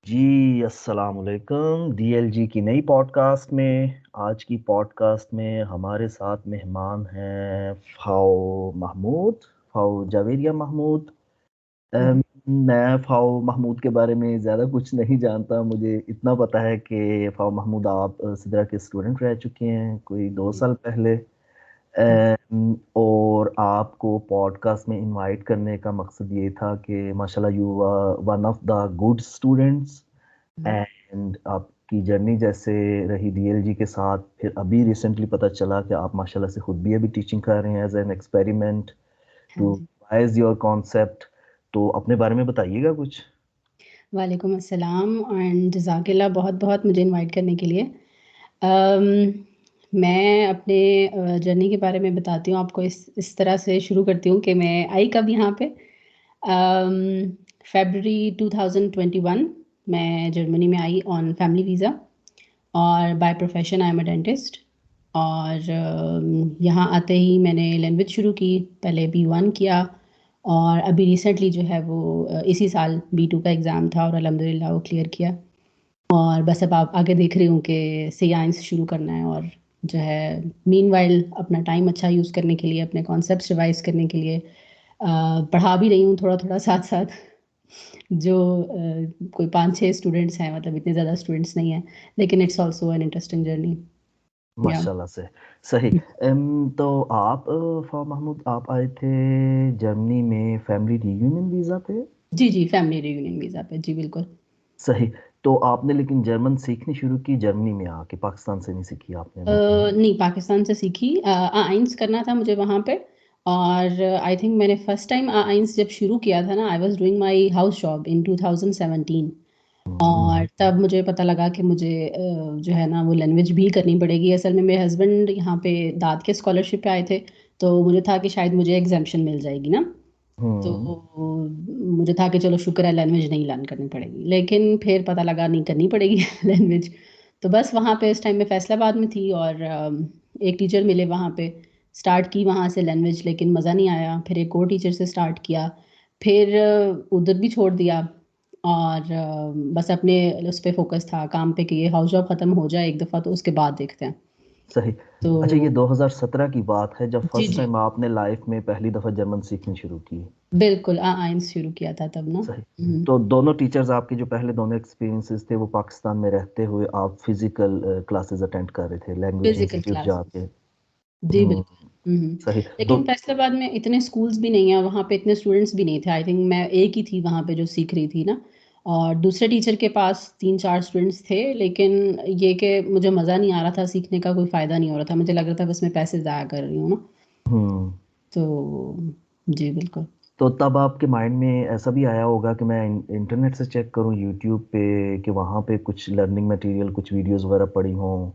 जी अस्सलाम वालेकुम। डीएलजी की नई पॉडकास्ट में आज की पॉडकास्ट में हमारे साथ मेहमान हैं फ़ाओ महमूद, फ़ाओ जावेरिया महमूद। हम्म, मैं फ़ाओ महमूद के बारे में ज़्यादा कुछ नहीं जानता। मुझे इतना पता है कि फ़ाओ महमूद आप सिदरा के स्टूडेंट रह चुके हैं कोई 2 साल पहले। हम्म, और आपको पॉडकास्ट में इनवाइट करने का मकसद ये था कि माशाल्लाह you are one of the good students hmm, and आपकी जर्नी जैसे रही डीएलजी के साथ, फिर अभी रिसेंटली पता चला कि आप माशाल्लाह से खुद भी अभी टीचिंग कर रहे हैं एज एन एक्सपेरिमेंट हाँ टू जी। Revise your concept. तो अपने बारे में बताइएगा कुछ। वालेकुम अस्सलाम एंड जज़ाकिल्लाह बहुत बहुत मुझे इनवाइट करने के लिए। अम, मैं अपने जर्नी के बारे में बताती हूँ आपको। इस तरह से शुरू करती हूँ कि मैं आई कब यहाँ पे। फरवरी 2021 मैं जर्मनी में आई ऑन फैमिली वीज़ा और by profession I am a dentist. और यहाँ आते ही मैंने लैंग्वेज शुरू की, पहले B1 किया और अभी रिसेंटली जो है वो इसी साल B2 का एग्ज़ाम था और अल्हम्दुलिल्लाह वो क्लियर किया। और बस अब आप आगे देख रही हूँ कि साइंस शुरू करना है और जो है मीनवाइल अपना टाइम अच्छा यूज़ करने के लिए, अपने कॉन्सेप्ट्स रिवाइज करने के लिए पढ़ा भी रही हूँ थोड़ा थोड़ा साथ साथ। जो कोई 5-6 स्टूडेंट्स हैं, मतलब इतने ज़्यादा स्टूडेंट्स नहीं हैं, लेकिन it's also an interesting journey. या माशाल्लाह से सही। तो आप फ़ाओ महमूद आप आए थे जर्मनी में फैमिली रीयूनियन वीज़ा पे। जी जी, फैमिली रियूनियन वीज़ा पे, जी बिल्कुल। सही। तो आपने लेकिन जर्मन सीखनी शुरू की जर्मनी में आके, पाकिस्तान से नहीं सीखी आपने ना। नहीं, पाकिस्तान से सीखी। आइंस करना था मुझे वहाँ पे। और आई थिंक मैंने फर्स्ट टाइम आइंस जब शुरू किया था ना, I was doing my house job in 2017। और तब मुझे पता लगा कि मुझे जो है ना वो लैंग्वेज भी करनी पड़ेगी। असल में मेरे हस्बैंड यहाँ पे दाद के स्कॉलरशिप पे आए थे, तो मुझे था कि शायद मुझे एग्जाम्पशन मिल जाएगी ना। तो हम्म। मुझे था कि चलो शुक्र है लैंग्वेज नहीं लर्न करनी पड़ेगी, लेकिन फिर पता लगा नहीं करनी पड़ेगी लैंग्वेज। तो बस वहाँ पे इस टाइम में फैसलाबाद में थी और एक टीचर मिले वहाँ पे, स्टार्ट की वहाँ से लैंग्वेज, लेकिन मज़ा नहीं आया। फिर एक और टीचर से स्टार्ट किया, फिर उधर भी छोड़ दिया। और बस अपने उस पर फोकस था काम पे कि ये हाउस जॉब ख़त्म हो जाए एक दफ़ा, तो उसके बाद देखते हैं। सही। तो अच्छा, ये 2017 की बात है जब जी फर्स्ट जी, टाइम आपने लाइफ में पहली दफा जर्मन सीखनी शुरू की। बिल्कुल आइंस शुरू किया था तब ना। सही। तो दोनों टीचर्स आपके जो पहले दोनों एक्सपीरियंसेस थे वो पाकिस्तान में रहते हुए आप फिजिकल क्लासेस अटेंड कर रहे थे लैंग्वेज फिजिकल इंस्टीट्यूट क्लासेस, जाके। जी हम्म। बिल्कुल। सही। लेकिन तो फैसलाबाद में इतने स्कूल्स भी नहीं है, वहाँ पे इतने स्टूडेंट्स भी नहीं थे। आई थिंक मैं एक ही थी वहाँ पे जो सीख रही थी ना। और दूसरे टीचर के पास 3-4 स्टूडेंट्स थे, लेकिन ये कि मुझे मज़ा नहीं आ रहा था सीखने का, कोई फ़ायदा नहीं हो रहा था, मुझे लग रहा था बस मैं पैसे ज़ाया कर रही हूँ ना। हम्म। तो जी बिल्कुल। तो तब आपके माइंड में ऐसा भी आया होगा कि मैं इंटरनेट से चेक करूं यूट्यूब पे कि वहां पे कुछ लर्निंग मटेरियल कुछ वीडियोस वगैरह पड़ी हों,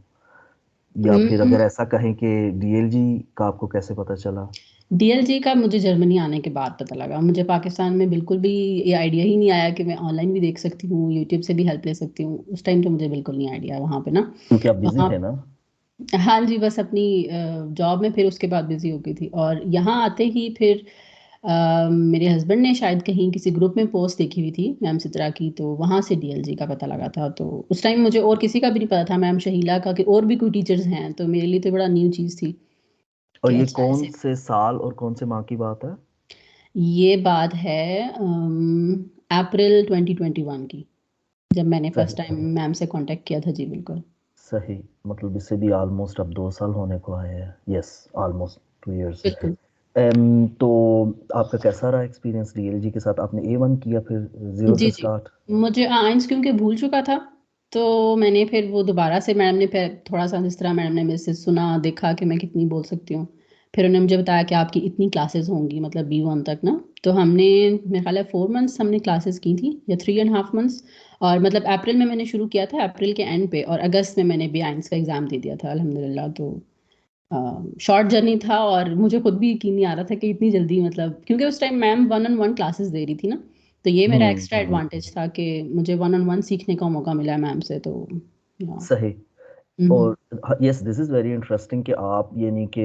या फिर अगर ऐसा कहें कि डीएलजी का आपको कैसे पता चला। डीएलजी का मुझे जर्मनी आने के बाद पता लगा। मुझे पाकिस्तान में बिल्कुल भी ये आइडिया ही नहीं आया कि मैं ऑनलाइन भी देख सकती हूँ, यूट्यूब से भी हेल्प ले सकती हूँ। उस टाइम तो मुझे बिल्कुल नहीं आइडिया वहाँ पे ना। क्योंकि आप बिजी वहाँ थे ना। हाँ जी, बस अपनी जॉब में फिर उसके बाद बिजी हो गई थी। और यहाँ आते ही फिर मेरे हस्बैंड ने शायद कहीं किसी ग्रुप में पोस्ट देखी हुई थी मैम सित्रा की, तो वहाँ से डीएलजी का पता लगा था। तो उस टाइम मुझे और किसी का भी नहीं पता था, मैम शहीला का कि और भी कोई टीचर्स हैं, तो मेरे लिए तो बड़ा न्यू चीज़ थी और कि ये अच्छा कौन ऐसे। से साल और कौन से माह की बात है। ये बात है अप्रैल 2021 की, जब मैंने फर्स्ट सही। टाइम मैम से कांटेक्ट किया था, जी बिल्कुल। सही। मतलब इससे भी ऑलमोस्ट अब 2 साल होने को आए हैं। Yes, almost 2 years. बिल्कुल। तो आपका कैसा रहा एक्सपीरियंस डीएलजी के साथ। आपने ए1 किया फिर जीरो जी से जी, स्टार्ट। मुझे आइंस क्योंकि भूल चुका था, तो मैंने फिर वो दोबारा से, मैडम ने फिर थोड़ा सा जिस तरह मैडम ने मेरे से सुना देखा कि मैं कितनी बोल सकती हूँ, फिर उन्होंने मुझे बताया कि आपकी इतनी क्लासेस होंगी, मतलब B1 तक ना। तो हमने, मेरे ख्याल है 4 मंथ्स हमने क्लासेस की थी या 3.5 मंथ्स। और मतलब अप्रैल में मैंने शुरू किया था, अप्रैल के एंड पे, और अगस्त में मैंने भी आइंस का एग्ज़ाम दे दिया था अल्हम्दुलिल्लाह। तो शॉर्ट जर्नी था और मुझे खुद भी यकीन नहीं आ रहा था कि इतनी जल्दी, मतलब क्योंकि उस टाइम मैम 1-on-1 क्लासेस दे रही थी ना। तो ये मेरा हम्म। एक्स्ट्रा एडवांटेज था कि मुझे 1-on-1 सीखने का मौका मिला मैम से। तो या सही। हम्म, और yes, this is very interesting कि आप यानी कि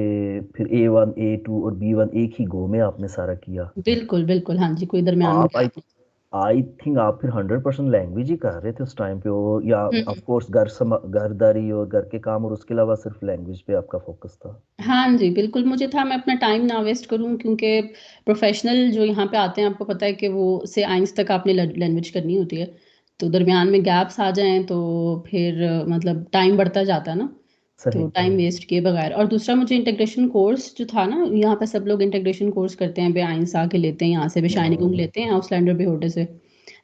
फिर ए1 ए2 और बी1 एक ही गो में आपने सारा किया। बिल्कुल बिल्कुल, हाँ जी, कोई दरमियान में आप आई गैप नहीं। आई थिंक आप फिर 100% लैंग्वेज ही कर रहे थे उस टाइम पे, वो या ऑफ कोर्स घरदारी और घर के काम और उसके अलावा सिर्फ लैंग्वेज पे आपका फोकस था? हाँ जी, बिल्कुल मुझे था मैं अपना टाइम ना वेस्ट करूँ, क्योंकि प्रोफ़ेशनल जो यहाँ पे आते हैं आपको पता है कि वो से आइंस तक आपने लैंग्वेज करनी होती है। तो दरमियान में गैप्स आ जाएँ तो फिर मतलब टाइम बढ़ता जाता है ना, तो सही। टाइम वेस्ट किए बगैर। और दूसरा मुझे इंटीग्रेशन कोर्स जो था ना, यहाँ पे सब लोग इंटीग्रेशन कोर्स करते हैं, आइंस आके लेते हैं, यहाँ से बेशानिकुंग हम्म, लेते हैं, आउसलैंडर बेहोडे से।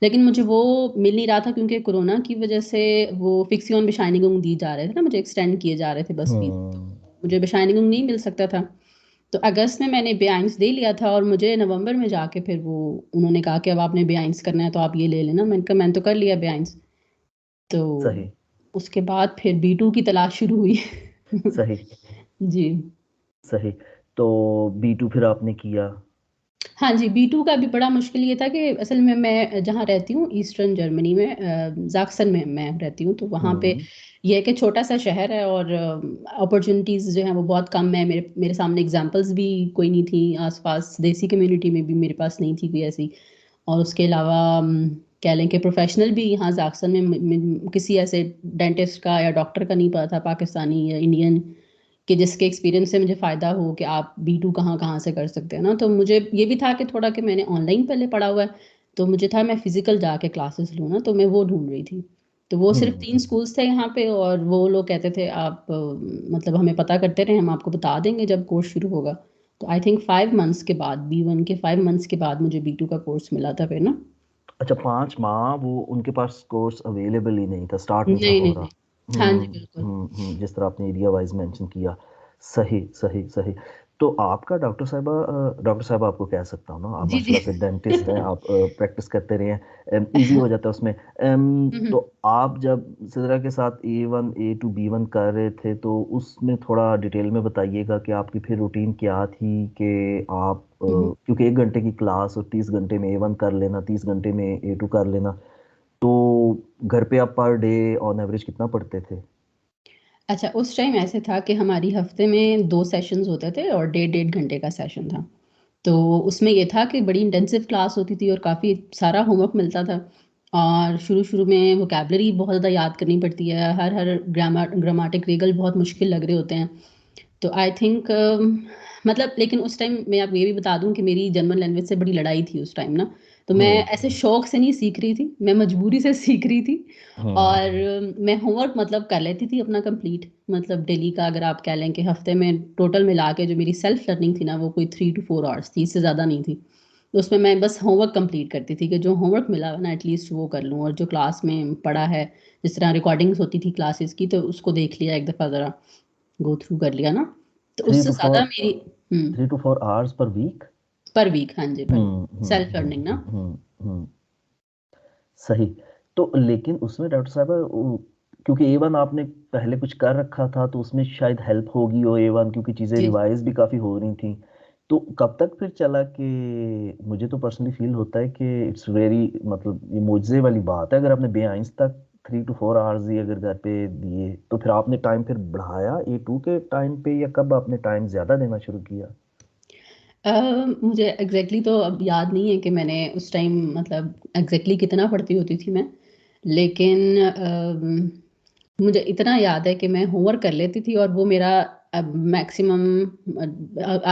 लेकिन मुझे वो मिल नहीं रहा था क्योंकि कोरोना की वजह से वो फिक्सियोन बेशानिकुंग दी जा रहे थे ना, मुझे एक्सटेंड किए जा रहे थे बस फीस। हम्म, मुझे बेशानिकुंग नहीं मिल सकता था। तो अगस्त में मैंने बेआइंस दे लिया था और मुझे नवंबर में जाके फिर वो उन्होंने कहा कि अब आपने बेआइंस करना है तो आप ये ले लेना। मैंने कहा मैंने तो कर लिया बेआइंस। तो सही। उसके बाद फिर बी2 की तलाश शुरू हुई। सही। जी। सही। तो B2 फिर आपने किया? हाँ जी, बी2 का भी बड़ा मुश्किल ये था कि असल में मैं जहाँ रहती हूँ ईस्टर्न जर्मनी में, ज़ाक्सन में मैं रहती हूँ, तो वहाँ पे हम्म, ये है कि छोटा-सा शहर है और अपॉर्च्युनिटीज़ जो हैं वो बहुत कम है। मेरे मेरे सामने एग्ज़ाम्पल्स भी कोई नहीं थी, आस-पास देसी कम्युनिटी में भी मेरे पास नहीं थी कोई ऐसी। और उसके अलावा कह लें कि प्रोफ़ेशनल भी यहाँ ज़ाक्सन में किसी ऐसे डेंटिस्ट का या डॉक्टर का नहीं पता था, पाकिस्तानी या इंडियन, कि जिसके एक्सपीरियंस से मुझे फ़ायदा हो कि आप बी2 कहाँ-कहाँ से कर सकते हैं ना। तो मुझे ये भी था कि थोड़ा कि मैंने ऑनलाइन पहले पढ़ा हुआ है, तो मुझे था मैं फ़िज़िकल जाके क्लासेस लूँ ना, तो मैं वो ढूँढ रही थी। तो वो सिर्फ़ 3 हम्म। स्कूल्स थे यहाँ पे और वो लोग कहते थे आप मतलब हमें पता करते रहें, हम आपको बता देंगे जब कोर्स शुरू होगा। तो आई थिंक 5 मंथ्स के बाद, बी1 के 5 मंथ्स के बाद मुझे बी2 का कोर्स मिला था फिर ना। अच्छा, 5 माह वो उनके पास कोर्स अवेलेबल ही नहीं था, स्टार्ट नहीं था नहीं, हो नहीं, रहा? नहीं। हाँ जी, बिल्कुल। जिस तरह आपने एरिया वाइज मेंशन किया। सही, सही, सही। तो आपका डॉक्टर साहब आपको कह सकता हूँ ना, आप जी, जी। माशाल्लाह से डेंटिस्ट हैं, आप प्रैक्टिस करते रहे हैं, इजी हो जाता है उसमें। हुँ, हुँ। तो आप जब सिजरा के साथ A1 A2 B1 कर रहे थे तो उसमें थोड़ा डिटेल में बताइएगा कि आपकी फिर रूटीन क्या थी कि आप हुँ, हुँ। क्योंकि 1 घंटे की क्लास और 30 घंटे में A1 कर लेना, 30 घंटे में A2 कर लेना, तो घर पे आप पर डे ऑन एवरेज कितना पढ़ते थे? अच्छा, उस टाइम ऐसे था कि हमारी हफ़्ते में 2 सेशंस होते थे और डेढ़-डेढ़ घंटे का सेशन था। तो उसमें ये था कि बड़ी इंटेंसिव क्लास होती थी और काफ़ी सारा होमवर्क मिलता था और शुरू-शुरू में वोकैब्युलरी बहुत ज़्यादा याद करनी पड़ती है। हर ग्रामेटिक रेगल बहुत मुश्किल लग रहे होते हैं। तो आई थिंक मतलब लेकिन उस टाइम मैं आपको ये भी बता दूँ कि मेरी जर्मन लैंग्वेज से बड़ी लड़ाई थी उस टाइम ना। तो मैं हम्म, ऐसे शौक से नहीं सीख रही थी, मैं मजबूरी से सीख रही थी। हम्म, और मैं होमवर्क मतलब कर लेती थी अपना कंप्लीट, मतलब डेली का अगर आप कह लें कि हफ्ते में टोटल मिला के जो मेरी सेल्फ लर्निंग थी ना वो कोई 3 टू 4 आवर्स थी, इससे ज़्यादा नहीं थी। तो उसमें मैं बस होमवर्क कंप्लीट करती थी कि जो होमवर्क मिला है ना एटलीस्ट वो कर लूँ और जो क्लास में पढ़ा है, जिस तरह रिकॉर्डिंग्स होती थी क्लासेस की तो उसको देख लिया एक दफ़ा ज़रा, गो थ्रू कर लिया ना, तो थ्री उससे टू फोर ज़्यादा मेरी हुँ, 3 to 4 hours per week? Per week हाँ जी, पर हम्म, हम्म, सेल्फ हम्म, लर्निंग ना। हम्म। सही। तो लेकिन उसमें डॉक्टर साहब क्योंकि A1 आपने पहले कुछ कर रखा था तो उसमें शायद हेल्प होगी, और A1 क्योंकि चीज़ें जी। रिवाइज भी काफ़ी हो रही थी, तो कब तक फिर चला कि मुझे तो पर्सनली फील होता है कि इट्स वेरी मतलब ये मुआवजे वाली बात है, अगर आपने बेआइंस तक 3 to 4 hours ही अगर घर पे दिए तो फिर आपने टाइम फिर बढ़ाया A2 के टाइम पे, या कब आपने टाइम ज़्यादा देना शुरू किया? अ, मुझे एग्ज़ैक्टली तो अब याद नहीं है कि मैंने उस टाइम मतलब एग्ज़ैक्टली कितना पढ़ती होती थी मैं। लेकिन मुझे इतना याद है कि मैं होमवर्क कर लेती थी और वो मेरा मैक्सिमम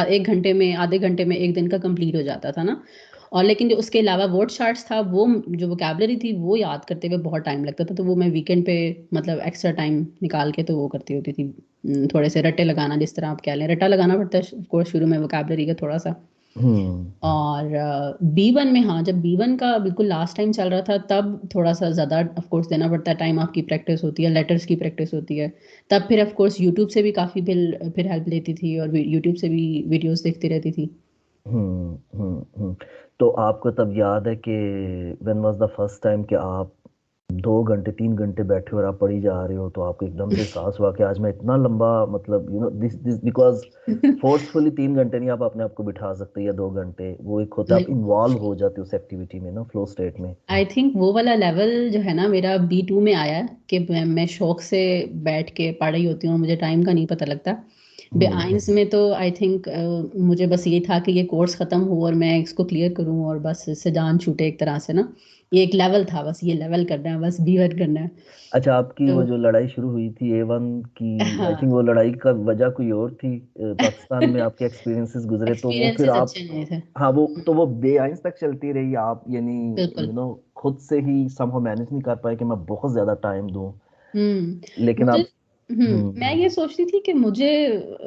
1 घंटे में, आधे घंटे में 1 दिन का कंप्लीट हो जाता था ना। और लेकिन जो उसके अलावा वर्ड चार्ट्स था वो जो वोकैब्युलरी थी वो याद करते हुए बहुत टाइम लगता था, तो वो मैं वीकेंड पे मतलब एक्स्ट्रा टाइम निकाल के तो वो करती होती थी। थोड़े से रट्टे लगाना जिस तरह आप कह लें, रट्टा लगाना पड़ता है ऑफ कोर्स शुरू में वोकैब्युलरी का थोड़ा-सा। हम्म, और बी1 में हाँ, जब बी1 का बिल्कुल लास्ट टाइम चल रहा था तब थोड़ा-सा ज़्यादा ऑफ कोर्स देना पड़ता है टाइम, आपकी प्रैक्टिस होती है, लेटर्स की प्रैक्टिस होती है। तब फिर ऑफ कोर्स यूट्यूब से भी काफ़ी फिर हेल्प लेती थी और यूट्यूब से भी वीडियोज़ देखती रहती थी। तो आपको तब याद है कि when was the first time कि आप 2 घंटे 3 घंटे बैठे और आप पढ़ी जा रहे हो, तो आपको एकदम से एहसास हुआ कि आज मैं इतना लंबा मतलब दिस दिस बिकॉज फोर्सफुली 3 घंटे नहीं आप अपने आप को बिठा सकते, या 2 घंटे, वो एक होता है आप नहीं, इन्वॉल्व हो जाते हो उस एक्टिविटी में ना, फ्लो स्टेट में। आई थिंक वो वाला लेवल जो है ना मेरा बी2 में आया है कि मैं शौक से बैठ के पढ़ रही होती हूँ और मुझे टाइम का नहीं पता लगता। हम्म, बेआइंस में तो आई थिंक मुझे बस ये था कि ये कोर्स ख़त्म हो और मैं इसको क्लियर करूँ और बस इससे जान छूटे एक तरह से ना। ये एक लेवल था, बस ये लेवल करना है, बस B1 करना है। अच्छा, आपकी वो तो जो लड़ाई शुरू हुई थी A1 की, आई हाँ, थिंक वो लड़ाई का वजह कोई और थी। पाकिस्तान में आपके एक्सपीरियंसेस गुजरे तो वो फिर एक्सपीरियंसेस आप, अच्छे नहीं थे। हाँ वो तो वो बेआइंस तक चलती रही, आप यानी बिल्कुल। खुद से ही समहाउ मैनेज नहीं कर पाए कि मैं बहुत ज्यादा टाइम दूं, लेकिन मुझे आप। मैं ये सोचती थी कि मुझे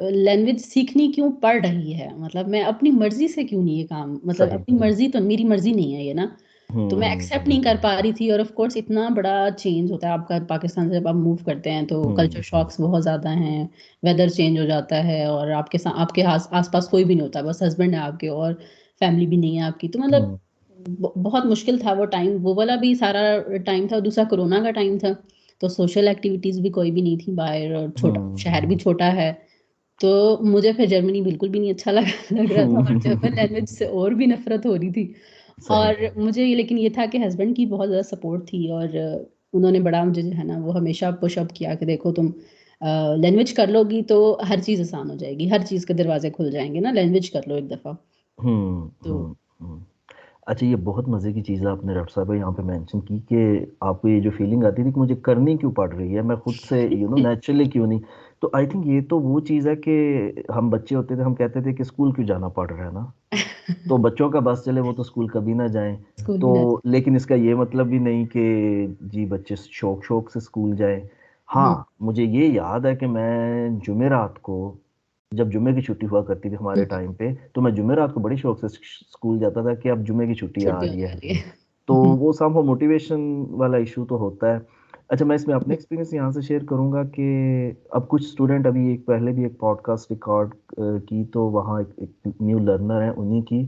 लैंग्वेज सीखनी क्यों पड़ रही है, मतलब मैं अपनी मर्जी से क्यों नहीं, ये काम मतलब सही। अपनी मर्जी, तो मेरी मर्जी नहीं है ये ना। तो मैं एक्सेप्ट नहीं कर पा रही थी, और ऑफ कोर्स इतना बड़ा चेंज होता है आपका पाकिस्तान से, जब आप मूव करते हैं तो कल्चर हम्म शॉक्स बहुत ज़्यादा हैं, वेदर चेंज हो जाता है, और आपके आसपास कोई भी नहीं होता, बस हस्बैंड है आपके, और फैमिली भी नहीं है आपकी, तो मतलब हम्म बहुत मुश्किल था वो टाइम, वो वाला भी सारा टाइम था, दूसरा कोरोना का टाइम था, तो सोशल एक्टिविटीज़ भी कोई भी नहीं थी बाहर, और छोटा शहर भी छोटा है। तो मुझे फिर जर्मनी बिल्कुल भी नहीं अच्छा लग रहा था, और जर्मन लैंग्वेज से और भी नफरत हो रही थी। सही। और मुझे लेकिन ये था कि हस्बैंड की बहुत ज़्यादा सपोर्ट थी, और उन्होंने बड़ा मुझे जो है ना वो हमेशा पुशअप किया कि देखो तुम लैंग्वेज कर लोगी तो हर चीज़ आसान हो जाएगी, हर चीज़ के दरवाजे खुल जाएंगे ना, लैंग्वेज कर लो एक दफ़ा। हम्म तो हम्म हम्म। अच्छा, ये बहुत मजे की चीज़ आपने डॉक्टर साहब यहाँ पे मेंशन की कि आपको ये जो फीलिंग आती थी कि मुझे करनी क्यों पड़ रही है, मैं खुद से नेचुरली क्यों नहीं। तो आई थिंक ये तो वो चीज़ है कि हम बच्चे होते थे, हम कहते थे कि स्कूल क्यों जाना पड़ रहा है ना, तो बच्चों का बस चले वो तो स्कूल कभी ना जाएं। स्कूल भी ना। तो लेकिन इसका ये मतलब भी नहीं कि जी बच्चे शौक शौक से स्कूल जाएं। हम्म हाँ, मुझे ये याद है कि मैं जुमेरात को, जब जुमे की छुट्टी हुआ करती थी हमारे हम्म, टाइम पे, तो मैं जुमेरात को बड़ी शौक से स्कूल जाता था कि अब जुमे की छुट्टी आ छुट्टी रही होने है। वाली तो है। वो सम मोटिवेशन वाला इशू तो होता है। अच्छा, मैं इसमें अपने एक्सपीरियंस यहाँ से शेयर करूंगा कि अब कुछ स्टूडेंट, अभी एक पहले भी एक पॉडकास्ट रिकॉर्ड की, तो वहाँ एक न्यू लर्नर है उन्हीं की,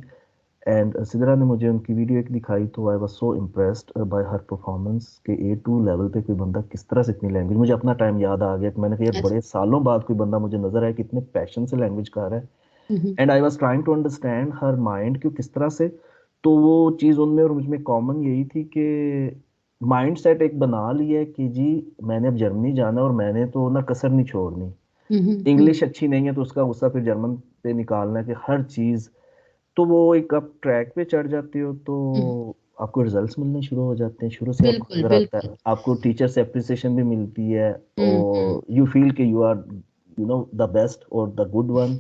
एंड सिदरा ने मुझे उनकी वीडियो एक दिखाई, तो I was so impressed by her performance के A2 लेवल पे कोई बंदा किस तरह से इतनी लैंग्वेज, मुझे अपना टाइम याद आ गया कि मैंने कहा यार अच्छा। बड़े सालों बाद कोई बंदा मुझे नजर आया कि इतने पैशन से लैंग्वेज कर रहा है। Hmm and I was trying to understand her mind कि वो किस तरह से, तो वो चीज़ उनमें और मुझ में कॉमन यही थी कि माइंड सेट एक बना लिया है कि जी मैंने अब जर्मनी जाना और मैंने तो ना कसर नहीं छोड़नी। हम्म। इंग्लिश अच्छी नहीं है तो उसका गुस्सा फिर जर्मन पे निकालना है कि हर चीज़, तो वो एक आप ट्रैक पे चढ़ जाते हो तो हम्म, आपको रिजल्ट्स मिलने शुरू हो जाते हैं, शुरू से आपको बिल्कुल नजर आता बिल्कुल। है, आपको टीचर से अप्रिसिएशन भी मिलती है, हम्म। और यू फील कि यू आर द बेस्ट और द गुड वन।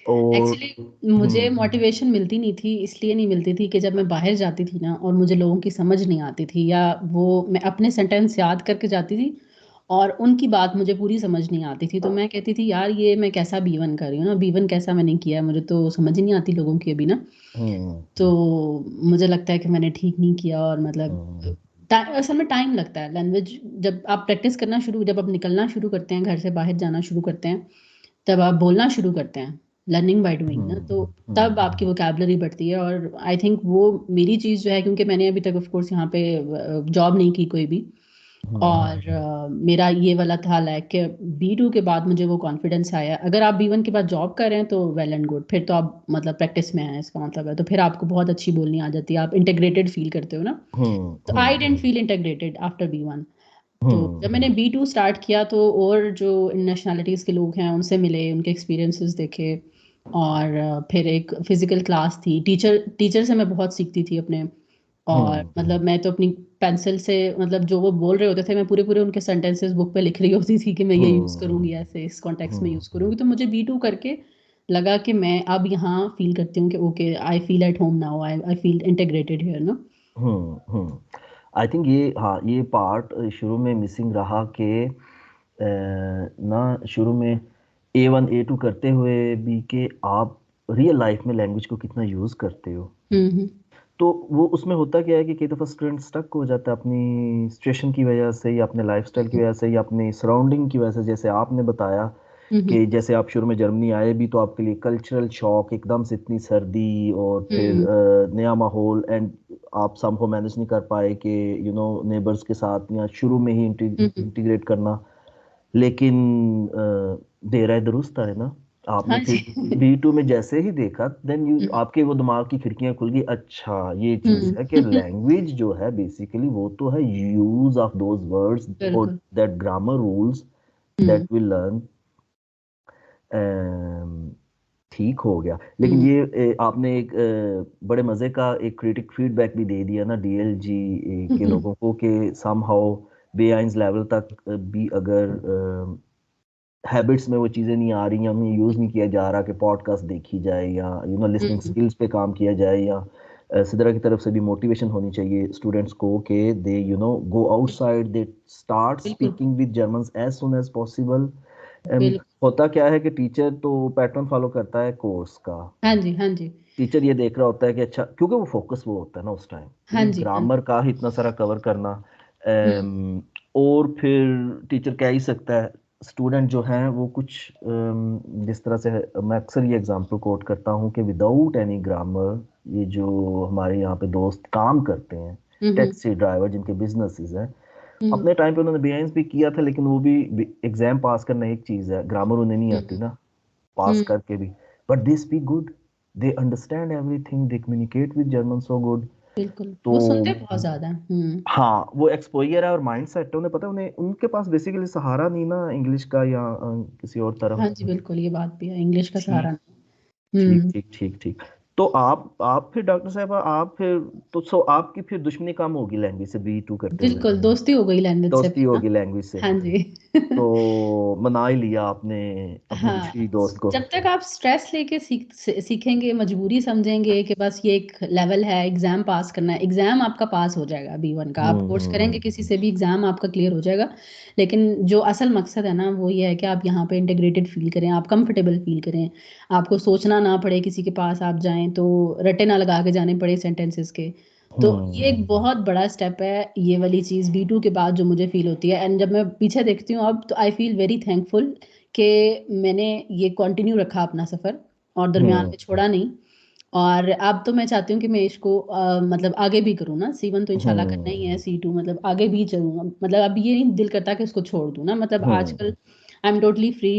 और एक्चुअली मुझे मोटिवेशन मिलती नहीं थी, इसलिए नहीं मिलती थी कि जब मैं बाहर जाती थी ना और मुझे लोगों की समझ नहीं आती थी, या वो मैं अपने सेंटेंस याद करके जाती थी और उनकी बात मुझे पूरी समझ नहीं आती थी, तो मैं कहती थी यार ये मैं कैसा B1 कर रही हूँ ना, B1 कैसा मैंने किया है, मुझे तो समझ ही नहीं आती लोगों की अभी ना। हम्म तो मुझे लगता है कि मैंने ठीक नहीं किया, और मतलब हम्म असल में टाइम लगता है लैंग्वेज, जब आप प्रैक्टिस करना शुरू, जब आप निकलना शुरू करते हैं घर से बाहर जाना शुरू करते हैं, तब आप बोलना शुरू करते हैं, लर्निंग बाय डूइंग ना, हम्म तो तब हम्म आपकी वोकैबुलरी बढ़ती है। और आई थिंक वो मेरी चीज़ जो है, क्योंकि मैंने अभी तक ऑफ कोर्स यहाँ पे जॉब नहीं की कोई भी, हम्म और मेरा ये वाला था लाइक कि B2 के बाद मुझे वो कॉन्फिडेंस आया, अगर आप B1 के बाद जॉब कर रहे हैं तो वेल एंड गुड, फिर तो आप मतलब प्रैक्टिस में हैं, इसका मतलब है तो फिर आपको बहुत अच्छी बोलनी आ जाती है, आप इंटीग्रेटेड फील करते हो ना। हम्म तो I hmm didn't feel integrated after B1। तो हम्म जब मैंने B2 स्टार्ट किया तो और जो नेशनैलिटीज़ के लोग हैं उनसे मिले, उनके एक्सपीरियंसेस देखे, और फिर एक फिजिकल क्लास थी, टीचर टीचर से मैं बहुत सीखती थी अपने, और हम्म मतलब मैं तो अपनी पेंसिल से, मतलब जो वो बोल रहे होते थे मैं पूरे पूरे उनके सेंटेंसेस बुक पे लिख रही होती थी कि मैं ये यूज़ हम्म करूँगी, ऐसे इस कॉन्टेक्स्ट में हम्म यूज़ करूँगी, तो मुझे B2 करके लगा कि मैं अब यहाँ फील करती हूँ कि okay I feel at home now, I feel integrated here ना। हम्म। आई थिंक ये, हाँ ये पार्ट शुरू में मिसिंग रहा कि ना शुरू में A1 A2 करते हुए भी कि आप रियल लाइफ में लैंग्वेज को कितना यूज़ करते हो। हम्म। तो वो उसमें होता क्या है कि कई दफ़ा स्टूडेंट स्टक हो जाता है अपनी सिचुएशन की वजह से, या अपने लाइफस्टाइल की वजह से, या अपनी सराउंडिंग की वजह से, जैसे आपने बताया हम्म। कि जैसे आप शुरू में जर्मनी आए भी तो आपके लिए कल्चरल शॉक, एकदम से इतनी सर्दी और फिर हम्म नया माहौल, एंड आप सबको मैनेज नहीं कर पाए कि नेबर्स के साथ या शुरू में ही हम्म। इंटीग्रेट करना। लेकिन देर है दुरुस्त है ना, आपने हाँ फिर जी। B2 में जैसे ही देखा, देन यू हम्म आपके वो दिमाग की खिड़कियां खुल गई, अच्छा ये चीज है कि हम्म, लैंग्वेज जो है बेसिकली वो तो है यूज ऑफ दोज वर्ड्स और बिल्कुल। That grammar rules hmm that we learn. ठीक हो गया। लेकिन हम्म ये आपने एक बड़े मजे का एक क्रिटिक फीडबैक भी दे दिया ना डीएलजी के लोगों को कि समहाउ बेआइंस लेवल तक भी अगर हैबिट्स में वो चीज़ें नहीं आ रही, या उन्हें यूज़ नहीं किया जा रहा कि पॉडकास्ट देखी जाए, या लिसनिंग हम्म, स्किल्स पे काम किया जाए, या सिदरा की तरफ से भी मोटिवेशन होनी चाहिए स्टूडेंट्स को कि they go outside, they start बिल्कुल speaking with Germans as soon as possible. बिल्कुल। होता क्या है कि टीचर तो पैटर्न फॉलो करता है कोर्स का। हाँ जी, हाँ जी, टीचर ये देख रहा होता है कि अच्छा, क्योंकि वो फोकस वो होता है ना उस टाइम, हाँ क्योंकि जी, हाँ ग्रामर जी। का ही इतना सारा कवर करना। हम्म और फिर टीचर कह ही सकता है, स्टूडेंट जो हैं वो कुछ जिस तरह से मैं अक्सर ये एग्जांपल कोट करता हूँ कि विदाउट एनी ग्रामर, ये जो हमारे यहाँ पे दोस्त काम करते हैं, हम्म टैक्सी ड्राइवर जिनके बिजनेसेस हैं, हम्म अपने टाइम पे उन्होंने बेआइंस भी किया था, लेकिन वो भी एग्जाम पास करना एक चीज़ है, ग्रामर उन्हें नहीं आती हम्म ना पास हम्म, करके भी। But they speak good, they understand everything, they communicate with German so good. बिल्कुल तो वो सुनते बहुत ज्यादा हैं। हाँ, वो एक्सपोजर है और माइंड सेट है, उन्हें पता है, उन्हें उनके पास बेसिकली सहारा नहीं ना इंग्लिश का या किसी और हाँ तरफ। जी, बिल्कुल ये बात भी है, इंग्लिश का सहारा ठीक नहीं। ठीक ठीक ठीक ठीक। तो आप फिर डॉक्टर साहब, आप फिर तो सो आपकी फिर दुश्मनी कम होगी लैंग्वेज से, B2 करते हुए बिल्कुल दोस्ती हो गई लैंग्वेज से दोस्ती अपनी ना। होगी लैंग्वेज से। हाँ जी। तो मना ही लिया आपने अपने हाँ, दूसरी दोस्त को। जब तक आप स्ट्रेस लेके सीखेंगे, मजबूरी समझेंगे कि बस ये एक लेवल है, एग्जाम पास करना है, एग्जाम आपका पास हो जाएगा B1 का, आप कोर्स करेंगे हम्म। किसी से भी, एग्जाम आपका क्लियर हो जाएगा। लेकिन जो असल मकसद है ना, वो ये है कि आप यहाँ पे इंटीग्रेटेड फील करें, आप कंफर्टेबल फील करें, आपको सोचना ना पड़े, किसी के पास आप जाएं तो रटे ना लगा के जाने पड़े सेंटेंसेस के। तो ये हम्म एक बहुत बड़ा स्टेप है, ये वाली चीज़ B2 के बाद जो मुझे फील होती है। एंड जब मैं पीछे देखती हूँ अब, तो आई फील वेरी थैंकफुल कि मैंने ये कंटिन्यू रखा अपना सफ़र और दरमियान हम्म में छोड़ा नहीं। और अब तो मैं चाहती हूँ कि मैं इसको मतलब आगे भी करूँ ना, C1 तो इंशाल्लाह करना ही है, हम्म C2 मतलब आगे भी चलूँगा, मतलब अब ये नहीं दिल करता कि इसको छोड़ दूँ ना, मतलब हम्म आजकल आई एम टोटली फ्री।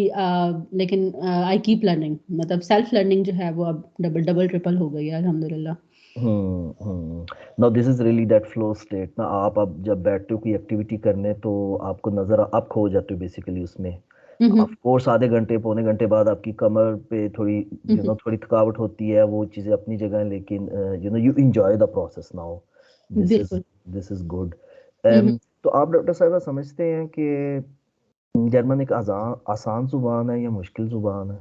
लेकिन आई कीप लर्निंग, मतलब सेल्फ लर्निंग जो है वो अब डबल डबल ट्रिपल हो गई है अल्हम्दुलिल्लाह। No, this is really that flow state ना। आप अब जब बैठते हो कोई एक्टिविटी करने, तो आपको नजर आप खो जाते हो बेसिकली उसमें। हम्म ऑफ कोर्स आधे घंटे पौने घंटे बाद आपकी कमर पे थोड़ी हम्म, थोड़ी थकावट होती है, वो चीजें अपनी जगह हैं, लेकिन you enjoy the process now. This is बिल्कुल। This is good. हम्म तो आप डॉक्टर साहब समझते हैं कि जर्मन एक आसान जुबान है या मुश्किल जुबान है?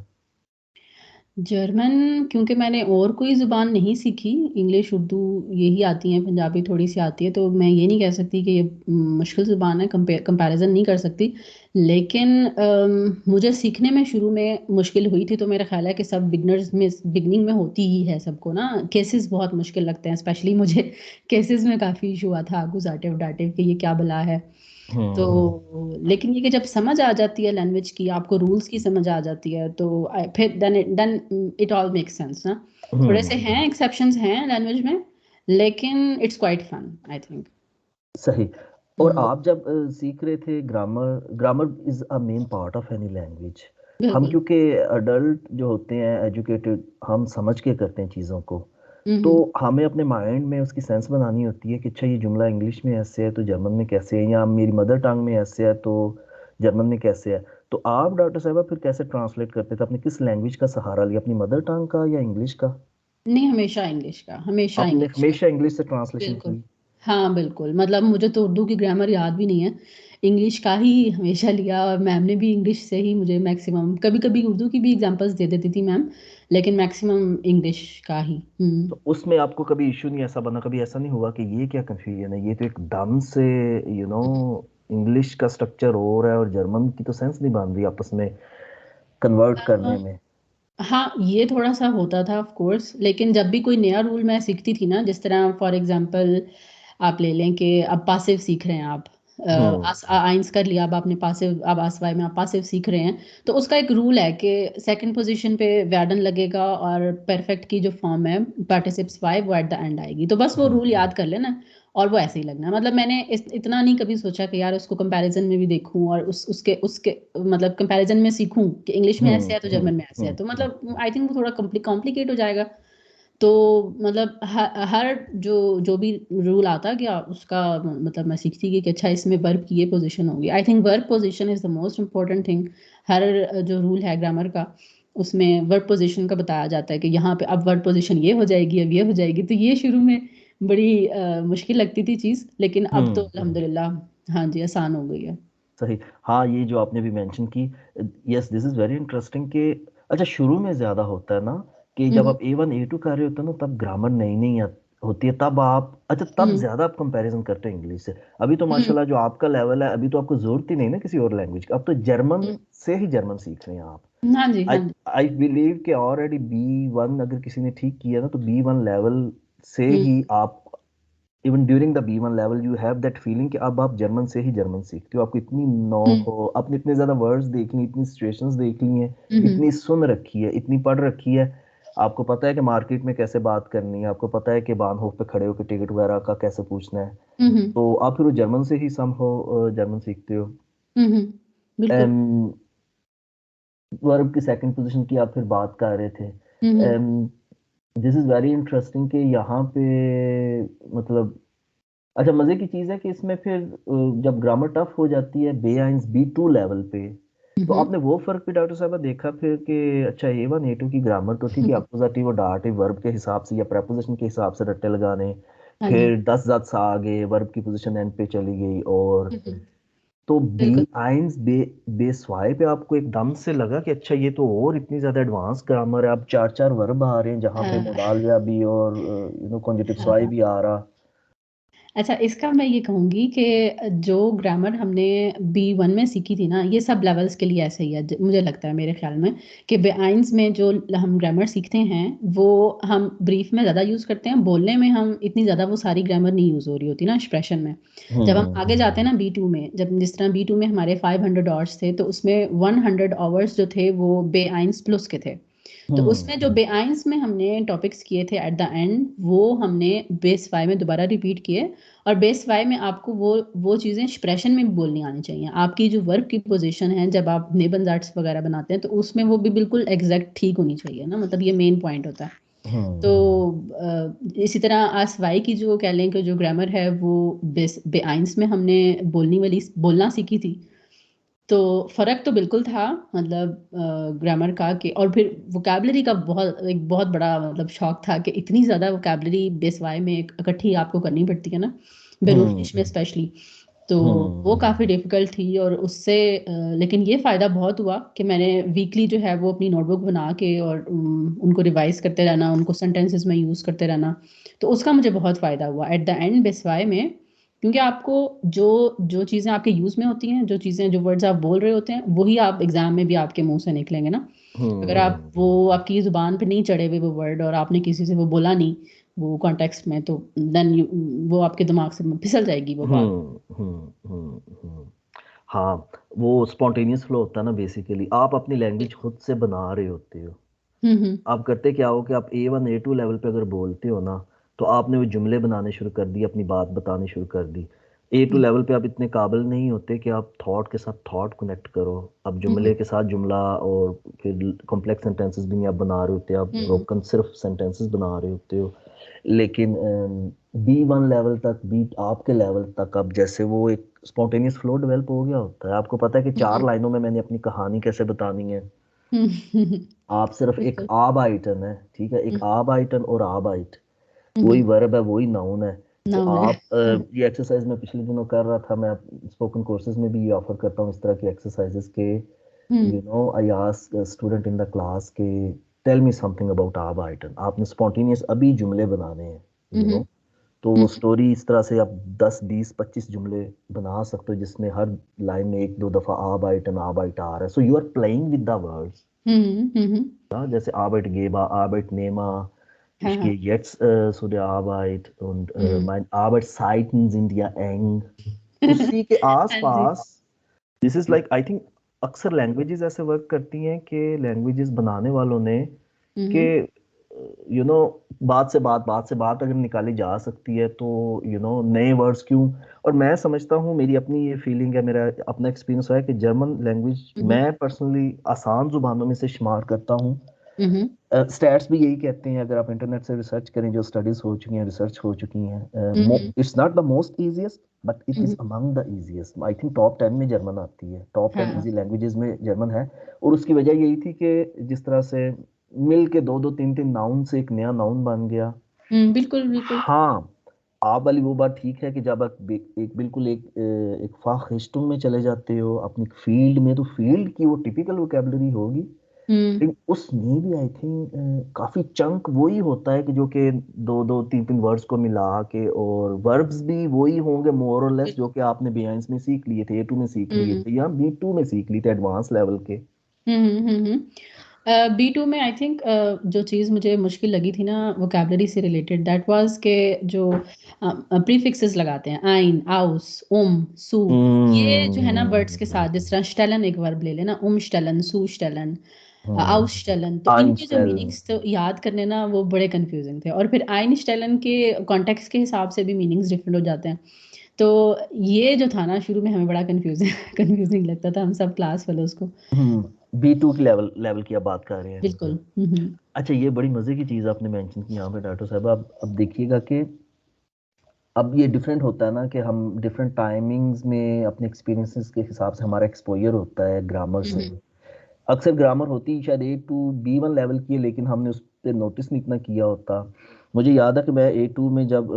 जर्मन, क्योंकि मैंने और कोई ज़ुबान नहीं सीखी, इंग्लिश उर्दू यही आती हैं, पंजाबी थोड़ी सी आती है, तो मैं ये नहीं कह सकती कि ये मुश्किल ज़ुबान है, कंपैरिजन नहीं कर सकती। लेकिन मुझे सीखने में शुरू में मुश्किल हुई थी, तो मेरा ख्याल है कि सब बिगनर्स में बिगनिंग में होती ही है सबको ना, केसेस बहुत मुश्किल लगते हैं, स्पेशली मुझे केसेस में काफ़ी इशू आता है, गुजाटिव डाटिव कि ये क्या बला है। तो हम्म लेकिन ये कि जब समझ आ जाती है लैंग्वेज की, आपको रूल्स की समझ आ जाती है, तो फिर then it all make sense ना। थोड़े से हैं एक्सेप्शंस हैं लैंग्वेज में, लेकिन it's quite fun I think. सही। और हम्म, आप जब सीख रहे थे grammar, grammar is a main part of any language. हम बिल्कुल। क्योंकि अडल्ट जो होते हैं, एजुकेटेड, हम समझ के करते हैं चीज़ों को, तो हम्म, हमें अपने माइंड में उसकी सेंस बनानी होती है कि अच्छा, ये जुमला इंग्लिश में ऐसे है तो जर्मन में कैसे है, या मेरी मदर टंग में ऐसे है तो जर्मन में कैसे है। तो आप डॉक्टर साहब फिर कैसे ट्रांसलेट करते थे? आपने किस लैंग्वेज का सहारा लिया, अपनी मदर टंग का या इंग्लिश का? नहीं, हमेशा इंग्लिश का, हमेशा आपने इंग्लिश का। हमेशा इंग्लिश से ट्रांसलेशन बिल्कुल। की? हाँ बिल्कुल, मतलब मुझे तो उर्दू की ग्रामर याद भी नहीं है, इंग्लिश का ही हमेशा लिया, और मैम ने भी इंग्लिश से ही मुझे मैक्सिमम, कभी कभी उर्दू की भी एग्जांपल्स दे देती थी मैम, लेकिन मैक्सिमम इंग्लिश का ही। तो उसमें आपको कभी इश्यू नहीं ऐसा बना, कभी ऐसा नहीं हुआ कि ये क्या कंफ्यूजन है, ये तो एकदम से यू नो इंग्लिश का स्ट्रक्चर हो रहा है और जर्मन की तो सेंस नहीं बन रही आपस में कन्वर्ट अ, करने में? हाँ, ये थोड़ा सा होता था ऑफ कोर्स, लेकिन जब भी कोई नया रूल मैं सीखती थी ना, जिस तरह फॉर एग्जांपल आप ले लें कि अब पासिव सीख रहे हैं आप, हम्म आइंस कर लिया, अब आपने पासिव, अब आसवाई में आप पासिव सीख रहे हैं, तो उसका एक रूल है कि सेकंड पोजीशन पे व्याडन लगेगा, और परफेक्ट की जो फॉर्म है पार्टिसिप्स वाई वो एट द एंड आएगी, तो बस वो हम्म रूल याद कर लेना, और वो ऐसे ही लगना है। मतलब मैंने इतना नहीं कभी सोचा कि यार उसको कंपैरिजन में भी देखूं, और उसके उसके मतलब कंपैरिजन में सीखूं कि इंग्लिश में ऐसे है तो जर्मन में ऐसे है, तो मतलब आई थिंक वो थोड़ा कॉम्प्लिकेट हो जाएगा। तो मतलब हर जो भी रूल आता गया उसका मतलब मैं सीखती गई कि अच्छा इसमें वर्ब की ये पोजीशन होगी, I think verb position is the most important thing, हर जो रूल है ग्रामर का, उसमें वर्ब पोजीशन का बताया जाता है कि यहाँ पे अब वर्ब पोजीशन ये हो जाएगी, अब ये हो जाएगी। तो ये शुरू में बड़ी मुश्किल लगती थी चीज़, लेकिन अब तो अल्हम्दुलिल्लाह हाँ जी, आसान हो गई है। सही। हाँ, ये जो आपने भी मेंशन की, yes this is very interesting कि अच्छा शुरू में ज्यादा होता है ना कि जब हम्म आप A1 A2 कर रहे होते हो ना, तब ग्रामर नई नई होती है, तब आप अच्छा तब हम्म ज्यादा आप कंपैरिजन करते हैं इंग्लिश से। अभी तो हम्म माशाल्लाह जो आपका लेवल है, अभी तो आपको जरूरत ही नहीं ना किसी और लैंग्वेज की, अब तो जर्मन हम्म, से ही जर्मन सीख रहे हैं आप। हाँ जी आई हाँ जी। आई बिलीव कि ऑलरेडी B1 अगर किसी ने ठीक किया ना, तो B1 लेवल से हम्म ही आप even during the B1 level you have that feeling कि अब आप जर्मन से ही जर्मन सीखते हो। आपको इतनी नो हम्म हो, आपने इतने ज्यादा वर्ड्स देख ली, इतनी सिचुएशंस देख ली हैं, हम्म इतनी सुन रखी है, इतनी पढ़ रखी है। आपको पता है कि मार्केट में कैसे बात करनी है, आपको पता है कि बानहोफ पे खड़े होकर टिकट वगैरह का कैसे पूछना है। हम्म तो आप फिर वो जर्मन से ही सम हो जर्मन सीखते हो। हम्म, बिल्कुल। वर्ब की सेकंड पोजीशन की आप फिर बात कर रहे थे। हम्म दिस इज वेरी इंटरेस्टिंग कि यहाँ पे मतलब अच्छा मजे की चीज है कि इसमें फिर जब ग्रामर टफ हो जाती है B1 B2 लेवल पे, तो हम्म आपने वो फर्क भी डॉक्टर साहब देखा फिर कि अच्छा A1 A2 की ग्रामर तो ठीक है, हम्म, अपोजिटिव और डार्टिव वर्ब के हिसाब से या प्रेपोजिशन के हिसाब से रट्टे लगाने, हाँ जी। फिर 10 ज़ात सा आगे वर्ब की पोजीशन एंड पे चली गई, और हम्म, तो बिल्कुल। B1 बेसवाई पे आपको एकदम से लगा कि अच्छा ये तो और इतनी ज्यादा एडवांस ग्रामर है, अब चार चार वर्ब आ रहे हैं जहाँ पे हाँ मोडाल या भी और कॉन्जुगेटिव हाँ स्वाई हाँ। भी आ रहा। अच्छा, इसका मैं ये कहूँगी कि जो ग्रामर हमने B1 में सीखी थी ना, ये सब लेवल्स के लिए ऐसे ही है। मुझे लगता है मेरे ख्याल में कि B1 में जो हम ग्रामर सीखते हैं वो हम ब्रीफ में ज़्यादा यूज़ करते हैं, बोलने में हम इतनी ज़्यादा वो सारी ग्रामर नहीं यूज़ हो रही होती ना एक्सप्रेशन में। जब हम आगे जाते हैं ना B2 में, जब जिस तरह B2 में हमारे 500 आवर्स थे, तो उसमें 100 आवर्स जो थे वो B1 प्लस के थे। तो हम्म उसमें जो B1 में हमने टॉपिक्स किए थे एट द एंड, वो हमने बेस 5 में दोबारा रिपीट किए। और बेस 5 में आपको वो चीज़ें एक्सप्रेशन में भी बोलनी आनी चाहिए। आपकी जो वर्ब की पोजीशन है, जब आप नेबनजार्ट्स वगैरह बनाते हैं, तो उसमें वो भी बिल्कुल एग्जैक्ट ठीक होनी चाहिए ना, मतलब ये मेन पॉइंट होता है। तो हम्म इसी तरह आसवाई की जो कह लें कि जो ग्रामर है वो बेस B1 में हमने बोलना सीखी थी। तो फ़र्क तो बिल्कुल था, मतलब ग्रामर का कि, और फिर वोकैब्युलरी का एक बहुत बड़ा मतलब शौक था कि इतनी ज़्यादा वोकैब्युलरी बेस वाई में इकट्ठी आपको करनी पड़ती है ना, बैरून हम्म इंग्लिश में स्पेशली। तो वो हम्म काफ़ी डिफ़िकल्ट थी, और उससे लेकिन ये फ़ायदा बहुत हुआ कि मैंने वीकली जो है वो अपनी नोटबुक बना के और उनको रिवाइज़ करते रहना, उनको सेंटेंसेस में यूज़ करते रहना। तो उसका मुझे बहुत फ़ायदा हुआ एट द एंड बेस वाई में, क्योंकि आपको जो जो चीज़ें आपके यूज़ में होती हैं, जो वर्ड्स आप बोल रहे होते हैं, वही आप एग्ज़ाम में भी आपके मुँह से निकलेंगे ना। अगर आप वो आपकी ज़ुबान पे नहीं चढ़े हुए वो वर्ड, और आपने किसी से वो बोला नहीं, वो कॉन्टेक्स्ट में, तो देन वो आपके दिमाग से फिसल जाएगी वो बात। हम्म। हाँ, वो स्पॉन्टेनियस फ्लो होता है ना, बेसिकली आप अपनी लैंग्वेज बिल्कुल। खुद से बना रहे होते हो। हुँ। आप करते क्या हो कि आप A1 A2 लेवल पे अगर बोलते हो ना, तो आपने वो जुमले बनाने शुरू कर दिए, अपनी बात बतानी शुरू कर दी। A2 हुँ, लेवल पे आप इतने काबिल नहीं होते कि आप थॉट के साथ थॉट कनेक्ट करो, आप हुँ, हुँ, जुमले के साथ जुमला, और फिर कॉम्प्लेक्स सेंटेंसेस भी नहीं आप बना रहे होते, आप हुँ, ब्रोकन सिर्फ सेंटेंसेस बना रहे होते हो। लेकिन B1 लेवल तक, बी आपके लेवल तक, अब जैसे वो एक स्पॉन्टेनियस फ्लो डेवलप हो गया होता है, आपको पता है कि चार हुँ, लाइनों में मैंने अपनी कहानी कैसे बतानी है। हुँ, आप सिर्फ एक बिल्कुल। आब आइटन है, ठीक है, एक हुँ, आब आइटन और आब आइट, हुँ, वही हुँ, वर्ब है, वही नाउन है। तो नाउन है। आप ये एक्सरसाइज मैं पिछले दिनों कर रहा था, मैं स्पोकन कोर्सेज में भी ये ऑफर करता हूँ इस तरह की एक्सरसाइजेस के, हुँ, I ask student in the class के टेल मी समथिंग अबाउट आब आइटन, आपने स्पॉन्टेनियस अभी जुमले बनाने हैं, हुँ, हुँ, तो हुँ, वो स्टोरी इस तरह से आप 10 20 25 जुमले बना सकते हो जिसमें हर लाइन में एक दो दफा आब आइट आ रहा है, so you are playing with the words. हुँ, हुँ, हुँ, Jesse Arbeitgeber, Arbeitnehmer, हाँ, ich gehe हाँ। jetzt zu der Arbeit und हुँ। meine Arbeitszeiten sind ja eng. उसी के हाँ जी। आसपास this is like I think अक्सर लैंग्वेजेस ऐसे वर्क करती हैं कि लैंग्वेजेस बनाने वालों ने हुँ, कि हुँ, यू नो बात से बात अगर निकाली जा सकती है तो नए वर्ड्स क्यों। और मैं समझता हूँ, मेरी अपनी ये फीलिंग है, मेरा अपना एक्सपीरियंस है कि जर्मन लैंग्वेज हुँ, मैं पर्सनली आसान जुबानों में से शुमार करता हूँ, स्टैट्स भी यही कहते हैं, अगर आप इंटरनेट से रिसर्च करें, जो स्टडीज हो चुकी हैं, रिसर्च हो चुकी हैं, it's not the most easiest but it is among the easiest. I think top 10 में जर्मन आती है, टॉप 10 हाँ। इजी लैंग्वेजेस में जर्मन है। और उसकी वजह यही थी कि जिस तरह से मिल के दो दो तीन तीन नाउन से एक नया नाउन बन गया। बिल्कुल बिल्कुल। हाँ, आप वाली वो बात ठीक है कि जब आप एक बिल्कुल एक फाखिश्तुम में चले जाते हो अपनी फील्ड में, तो फील्ड की वो टिपिकल वोकेबलरी होगी, लेकिन उसमें भी आई थिंक काफी चंक वही होता है कि जो कि दो दो तीन तीन वर्ड्स को मिला के, और वर्ब्स भी वही होंगे मोर और लेस जो कि आपने B1 में सीख लिए थे, A2 में सीख लिए थे, या B2 में सीख लिए थे एडवांस लेवल के। B2 में आई थिंक जो चीज़ मुझे मुश्किल लगी थी ना वोकेबलरी से रिलेटेड, दैट वाज के जो प्रीफिक्सेस लगाते हैं, आइन, आउस, सु, ये जो है ना वर्ड्स के साथ, जिस तरह स्टेलन एक वर्ब ले लेना, स्टेलन, सु स्टेलन, आउस स्टेलन, तो इनके जो आइंस्टाइन। मीनिंग्स तो याद करने ना वो बड़े कंफ्यूजिंग थे, और फिर आइन स्टेलन के कॉन्टेक्स्ट के हिसाब से भी मीनिंग्स डिफरेंट हो जाते हैं। तो ये जो था ना शुरू में हमें बड़ा कंफ्यूजिंग कंफ्यूजिंग लगता था, हम सब क्लास फेलोज को। B2 की लेवल लेवल की आप बात कर रहे हैं। बिल्कुल। अच्छा, ये बड़ी मजे की चीज आपने मेंशन की यहाँ पे डॉक्टर साहब। अब देखिएगा कि अब ये डिफरेंट होता है ना कि हम डिफरेंट टाइमिंग्स में अपने एक्सपीरियंसेस के हिसाब से हमारा एक्सपोजर होता है ग्रामर से। अक्सर ग्रामर होती शायद A to B1 लेवल की है, लेकिन हमने उस पर नोटिस नहीं इतना किया होता। मुझे याद है कि मैं A2 में जब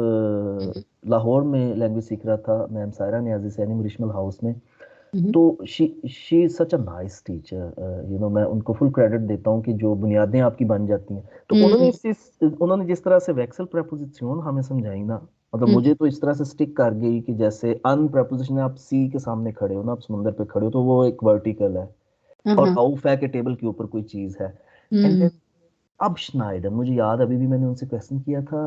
लाहौर में लैंग्वेज सीख रहा था, मैम सायरा नियाजी सैनी रिशमल हाउस में, तो she she is such a nice teacher. मैं उनको फुल क्रेडिट देता हूँ कि जो बुनियादें आपकी बन जाती हैं, तो उन्होंने जिस तरह से वेक्सल प्रेपोजिशन हमें समझाई ना, मतलब मुझे तो इस तरह से स्टिक कर गई कि जैसे अन प्रेपोजिशन है, आप सी के सामने खड़े हो ना, आप समुंदर पे खड़े हो, तो वो एक वर्टिकल है, और आउफ है कि टेबल के ऊपर कोई चीज है। एंड देन अब श्नाइडन, मुझे याद अभी भी मैंने उनसे क्वेश्चन किया था,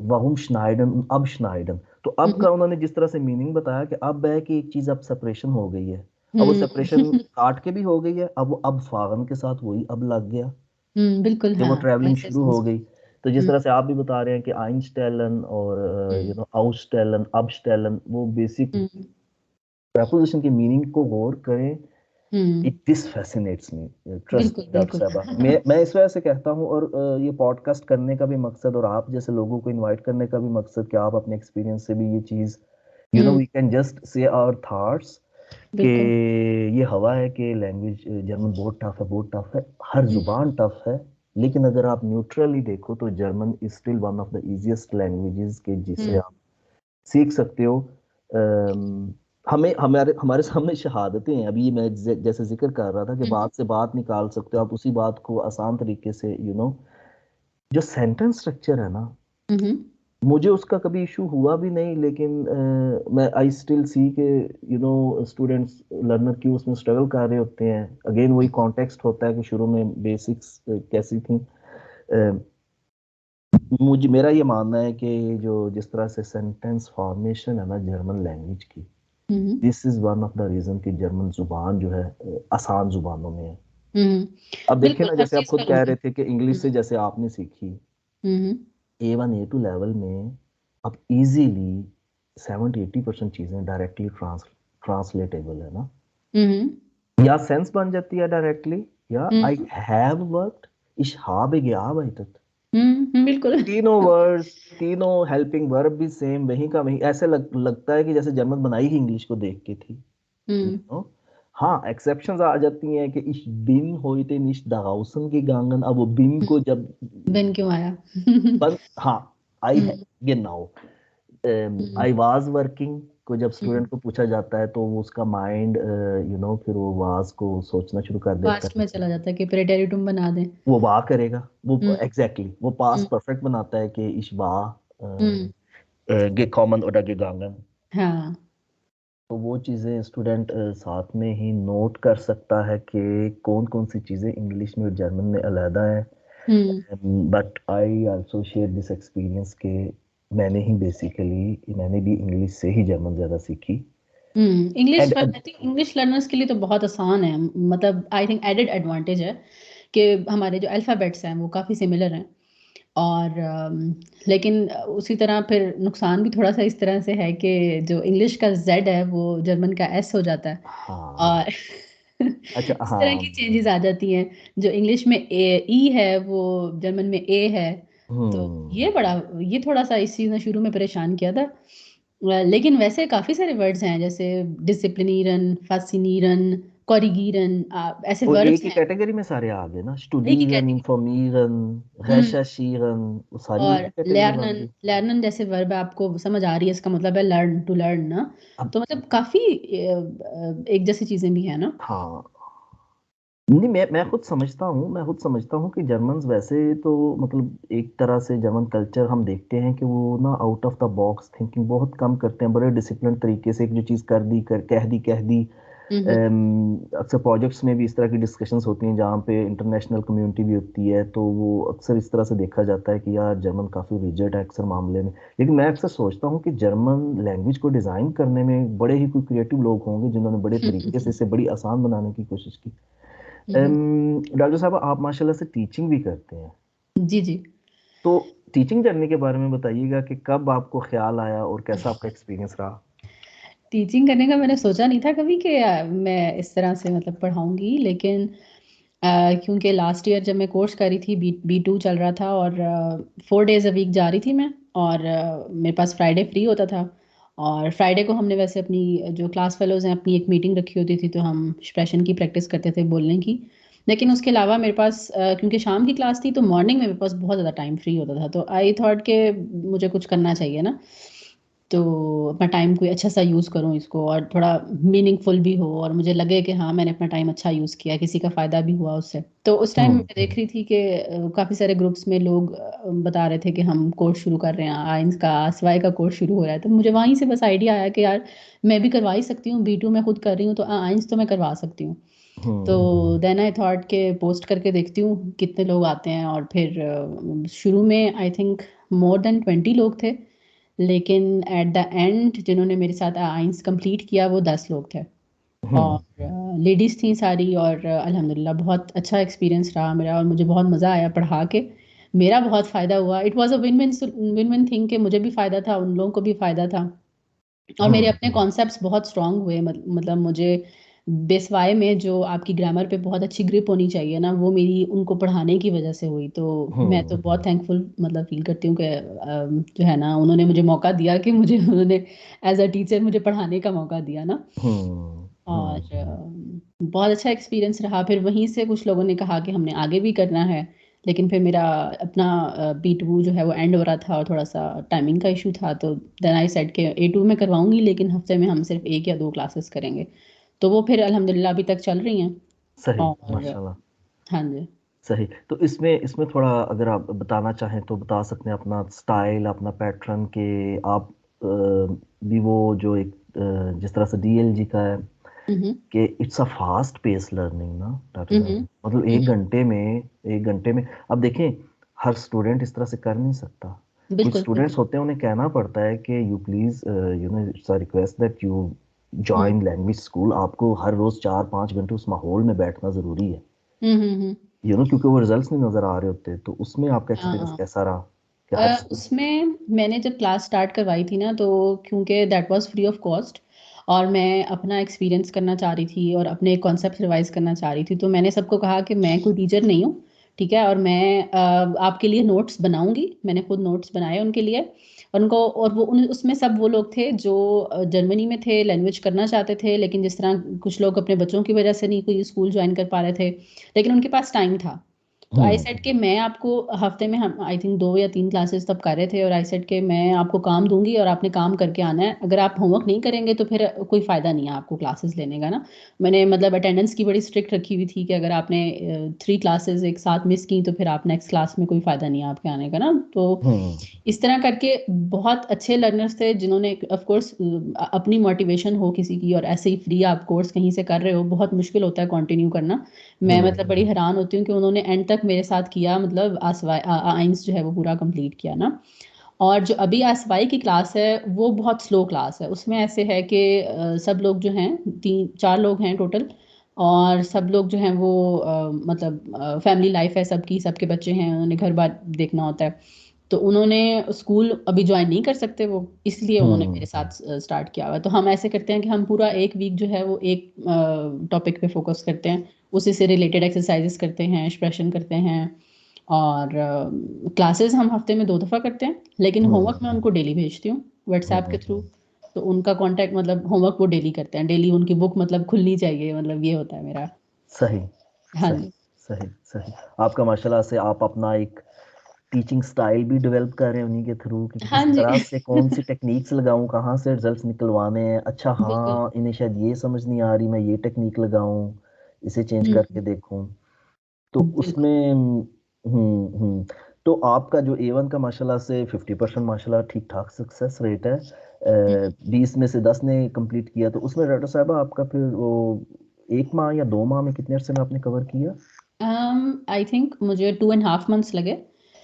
वाहुम श्नाइडन, अब श्नाइडन, तो अब का उन्होंने जिस तरह से मीनिंग बताया कि अब है कि एक चीज अब सेपरेशन हो गई है, अब वो सेपरेशन काट के भी हो गई है, अब वो अब फागन के साथ वही अब लग गया बिल्कुल। कि वो हाँ, ट्रैवलिंग ऐसे शुरू हो सेंस। गई। तो जिस तरह से आप भी बता रहे हैं कि आइंस्टेलन और आउस्टेलन, अबस्टेलन, वो बेसिक प्रेपोजिशन की मीनिंग को गौर करें। It this fascinates me, trust बिल्कुल डॉक्टर बिल्कुल। साहबा। मैं इस वजह से कहता हूँ, और ये पॉडकास्ट करने का भी मकसद और आप जैसे लोगों को इनवाइट करने का भी मकसद कि आप अपने एक्सपीरियंस से भी ये चीज, we can just say our thoughts कि बिल्कुल। ये हवा है कि लैंग्वेज जर्मन बहुत टफ है, बहुत टफ है, हर जुबान टफ है, लेकिन अगर आप न्यूट्रली देखो तो German is still one of the easiest languages के जिसे आप सीख सकते हो। हमें हमारे हमारे सामने शहादतें हैं, अभी मैं जैसे जिक्र कर रहा था कि बात से बात निकाल सकते हो आप, उसी बात को आसान तरीके से, जो सेंटेंस स्ट्रक्चर है ना, मुझे उसका कभी इशू हुआ भी नहीं, लेकिन मैं आई स्टिल सी के स्टूडेंट्स लर्नर क्यों उसमें स्ट्रगल कर रहे होते हैं। अगेन वही कॉन्टेक्स्ट होता है कि शुरू में बेसिक्स कैसी थी। मुझे मेरा ये मानना है कि जो जिस तरह से सेंटेंस फॉर्मेशन है ना जर्मन लैंग्वेज की, this is one of the reason कि जर्मन जुबान जो है आसान जुबानों में है। अब देखिए बिल्कुल, ना, हर जैसे आप चीज का खुद कह रहे लॉजिक। थे कि इंग्लिश से जैसे आपने सीखी A1 A2 लेवल में, अब इजीली 70-80% चीजें डायरेक्टली ट्रांसलेटेबल है ना, या सेंस बन जाती है डायरेक्टली, या I have worked, ich habe gearbeitet, बिल्कुल। तीनों वर्ड्स, तीनों हेल्पिंग वर्ब भी सेम, वहीं का वहीं, ऐसे लगता है कि जैसे जर्मन बनाई ही इंग्लिश को देख के थी। नो, हाँ, एक्सेप्शंस आ जाती हैं कि ich bin heute nicht draußen gegangen, अब वो बिन को जब बिन क्यों आया? हाँ, आई genau, आई वाज वर्किंग को जब स्टूडेंट को पूछा जाता है तो वो उसका माइंड फिर वो वाज को सोचना शुरू कर देता पास्ट है, में चला जाता है कि प्रेटेरिटुम बना दें। वो वाह करेगा, वो हम्म। एग्जैक्टली वो पास्ट परफेक्ट बनाता है कि ich war gekommen oder gegangen। हाँ। तो वो चीज़ें स्टूडेंट साथ में ही नोट कर सकता है कि कौन कौन सी चीज़ें इंग्लिश में और जर्मन में अलहदा है। But I also share this experience के मैंने भी इंग्लिश से ही जर्मन ज़्यादा सीखी। English, and I think English learners के लिए तो बहुत आसान है, मतलब आई थिंक एडेड एडवांटेज है कि हमारे जो अल्फ़ाबेट्स हैं वो काफ़ी सिमिलर हैं, और लेकिन उसी तरह फिर नुकसान भी थोड़ा सा इस तरह से है कि जो इंग्लिश का जेड है वो जर्मन का एस हो जाता है, हाँ, और अच्छा, इस तरह की हाँ। चेंजेस आ जाती हैं। जो इंग्लिश में ई है वो जर्मन में ए है। तो हम्म। ये थोड़ा सा इस चीज़ ने शुरू में परेशान किया था। लेकिन वैसे काफ़ी सारे वर्ड्स हैं, जैसे डिसिप्लिनीरन, फासिनीरन, कोरिगीरन, ऐसे वो एक वर्ब्स ही हैं। कैटेगरी में सारे आ गए ना, एक ही स्टूडिरन, कैटेगरी। इन्फॉर्मिरन, हम्म। recherchieren, वो सारी एक और ही कैटेगरी में आ लर्नन, गई। लर्नन जैसे वर्ब है, आपको समझ आ रही है, इसका मतलब है लर्न, टू लर्न ना। अब तो मतलब काफ़ी एक जैसी चीज़ें भी हैं ना। हाँ, नहीं, मैं खुद समझता हूँ, मैं खुद समझता हूँ कि जर्मन्स वैसे तो मतलब एक तरह से जर्मन कल्चर हम देखते हैं कि वो ना out of the box thinking बहुत कम करते हैं, बड़े डिसिप्लिन तरीके से एक जो चीज़ कर दी, कह दी। हम्म। अक्सर प्रोजेक्ट्स में भी इस तरह की डिस्कशंस होती हैं जहाँ पे इंटरनेशनल कम्युनिटी भी होती है, तो वो अक्सर इस तरह से देखा जाता है कि यार जर्मन काफ़ी रिजिड है अक्सर मामले में। लेकिन मैं अक्सर सोचता हूँ कि जर्मन लैंग्वेज को डिज़ाइन करने में बड़े ही कोई क्रिएटिव लोग होंगे जिन्होंने बड़े तरीके से इसे बड़ी आसान बनाने की कोशिश की। हम्म। डॉक्टर साहब, आप माशाल्लाह से टीचिंग भी करते हैं, जी जी। तो टीचिंग जर्नी के बारे में बताइएगा कि कब आपको ख्याल आया और कैसा आपका एक्सपीरियंस रहा। टीचिंग करने का मैंने सोचा नहीं था कभी कि मैं इस तरह से मतलब पढ़ाऊंगी, लेकिन क्योंकि लास्ट ईयर जब मैं कोर्स कर रही थी, बी टू चल रहा था, और 4 डेज अ वीक जा रही थी मैं, और मेरे पास फ्राइडे फ्री होता था। और फ्राइडे को हमने वैसे अपनी जो क्लास फेलोज हैं अपनी एक मीटिंग रखी होती थी, तो हम एक्सप्रेशन की प्रैक्टिस करते थे, बोलने की। लेकिन उसके अलावा मेरे पास क्योंकि शाम की क्लास थी, तो मॉर्निंग में मेरे पास बहुत ज़्यादा टाइम फ्री होता था, तो आई थॉट के मुझे कुछ करना चाहिए ना। तो अपना टाइम कोई अच्छा सा यूज़ करूँ इसको, और थोड़ा मीनिंगफुल भी हो, और मुझे लगे कि हाँ मैंने अपना टाइम अच्छा यूज़ किया, किसी का फ़ायदा भी हुआ उससे। तो उस टाइम मैं देख रही थी कि काफ़ी सारे ग्रुप्स में लोग बता रहे थे कि हम कोर्स शुरू कर रहे हैं, आइंस का, आसवाई का कोर्स शुरू हो रहा है। तो मुझे वहीं से बस आइडिया आया कि यार मैं भी करवा ही सकती हूँ, बी टू मैं खुद कर रही हूँ, तो आइंस तो मैं करवा सकती हूँ। तो देन आई थॉट के पोस्ट करके देखती हूँ कितने लोग आते हैं। और फिर शुरू में आई थिंक मोर देन 20 लोग थे, लेकिन एट द एंड जिन्होंने मेरे साथ आइंस कंप्लीट किया वो 10 लोग थे। और लेडीज़ थी सारी, और अल्हम्दुलिल्लाह बहुत अच्छा एक्सपीरियंस रहा मेरा, और मुझे बहुत मज़ा आया पढ़ा के। मेरा बहुत फ़ायदा हुआ, it was a win win, win win thing, कि मुझे भी फ़ायदा था, उन लोगों को भी फ़ायदा था। और मेरे अपने कॉन्सेप्ट्स बहुत स्ट्रांग हुए, मतलब मुझे बेसवाई में जो आपकी ग्रामर पे बहुत अच्छी ग्रिप होनी चाहिए ना, वो मेरी उनको पढ़ाने की वजह से हुई। तो मैं तो बहुत थैंकफुल मतलब फील करती हूँ कि जो है ना, उन्होंने मुझे मौका दिया कि मुझे उन्होंने एज अ टीचर मुझे पढ़ाने का मौका दिया ना। और बहुत अच्छा एक्सपीरियंस रहा। फिर वहीं से कुछ लोगों ने कहा कि हमने आगे भी करना है, लेकिन फिर मेरा अपना बी टू जो है वो एंड हो रहा था, और थोड़ा सा टाइमिंग का इशू था, तो देन आई सेड के ए टू में करवाऊंगी, लेकिन हफ्ते में हम सिर्फ 1 या 2 क्लासेस करेंगे। तो वो फिर अल्हम्दुलिल्लाह अभी तक चल रही हैं। सही, और माशाल्लाह। हाँ जी। सही, तो इसमें इसमें थोड़ा अगर आप बताना चाहें तो बता सकते हैं अपना स्टाइल, अपना पैटर्न के। आप भी वो जो एक जिस तरह से डीएलजी का है हम्म। कि it's a fast pace learning ना डॉक्टर साहब, हम्म। मतलब एक घंटे में अब देखें, हर स्टूडेंट इस तरह से कर नहीं सकता। कुछ बिल्कुल स्टूडेंट्स होते हैं, उन्हें कहना पड़ता है कि you please it's a request that you hmm. Join language school, आपको हर रोज 4-5 घंटे उस माहौल में बैठना जरूरी है, हम्म। क्योंकि वो रिजल्ट्स नहीं नजर आ रहे होते। तो उसमें आपका एक्सपीरियंस हाँ। कैसा रहा कि हर उसमें मैंने जब क्लास स्टार्ट करवाई थी ना, तो क्योंकि that was free of cost, और मैं अपना एक्सपीरियंस करना चाह रही थी और अपने कॉन्सेप्ट रिवाइज करना चाह रही थी, तो मैंने सबको कहा कि मैं कोई टीचर नहीं हूँ, ठीक है, और मैं आपके लिए नोट्स बनाऊंगी। मैंने खुद नोट्स बनाए उनके लिए, उनको, और वो उसमें सब वो लोग थे जो जर्मनी में थे, लैंग्वेज करना चाहते थे, लेकिन जिस तरह कुछ लोग अपने बच्चों की वजह से नहीं कोई स्कूल ज्वाइन कर पा रहे थे, लेकिन उनके पास टाइम था। तो आई सेड के मैं आपको हफ्ते में, हम आई थिंक 2 या 3 क्लासेस तब कर रहे थे, और आई सेड के मैं आपको काम दूंगी और आपने काम करके आना है। अगर आप होमवर्क नहीं करेंगे तो फिर कोई फ़ायदा नहीं है आपको क्लासेस लेने का ना। मैंने मतलब अटेंडेंस की बड़ी स्ट्रिक्ट रखी हुई थी कि अगर आपने 3 क्लासेस एक साथ मिस की तो फिर आप नेक्स्ट क्लास में कोई फ़ायदा नहीं है आपके आने का ना। तो इस तरह करके बहुत अच्छे लर्नर्स थे जिन्होंने ऑफ कोर्स अपनी मोटिवेशन हो किसी की, और ऐसे ही फ्री आप कोर्स कहीं से कर रहे हो, बहुत मुश्किल होता है कंटिन्यू करना। मैं मतलब बड़ी हैरान होती हूँ कि उन्होंने एंड तक मेरे साथ किया, मतलब आइंस जो है वो पूरा कंप्लीट किया ना। और जो अभी आसवाई की क्लास है वो बहुत स्लो क्लास है। उसमें ऐसे है कि सब लोग जो हैं, 3-4 लोग हैं टोटल, और सब लोग जो हैं वो मतलब फैमिली लाइफ है सबकी, सबके बच्चे हैं, उन्हें घर बार देखना होता है। तो उन्होंने स्कूल अभी ज्वाइन नहीं कर सकते वो, इसलिए उन्होंने मेरे हम्म। साथ स्टार्ट किया हुआ है। तो हम ऐसे करते हैं कि हम पूरा एक वीक जो है वो एक टॉपिक पे फोकस करते हैं, उसी से रिलेटेड एक्सरसाइजेस करते हैं, एक्सप्रेशन करते हैं। और क्लासेस हम हफ्ते में 2 दफ़ा करते हैं, लेकिन होमवर्क मैं हम्म। उनको डेली भेजती हूँ व्हाट्सएप के थ्रू। हम्म। तो उनका कांटेक्ट मतलब होमवर्क वो डेली करते हैं, डेली उनकी बुक मतलब खुलनी चाहिए, मतलब ये होता है मेरा। सही। हाँ सही। जी। सही। सही। आपका माशाल्लाह से आप अपना एक टीचिंग स्टाइल भी डेवलप कर रहे हैं उन्हीं के थ्रू कि हाँ किस जी। तरह से कौन सी टेक्निक्स लगाऊं, कहाँ से रिजल्ट्स निकलवाने हैं। अच्छा बिल्कुल। हाँ, इन्हें शायद ये समझ नहीं आ रही, मैं ये टेक्निक लगाऊं, इसे चेंज करके हम्म। देखूं। तो बिल्कुल। उसमें हम्म। तो आपका जो A1 का माशाल्लाह से 50% माशाल्लाह ठीक ठाक सक्सेस रेट है। 20 में से 10 ने कंप्लीट किया, तो उसमें डॉक्टर साहब आपका फिर वो 1 माह या 2 माह में कितने अरसे में आपने कवर किया? आई थिंक मुझे 2.5 मंथ्स लगे।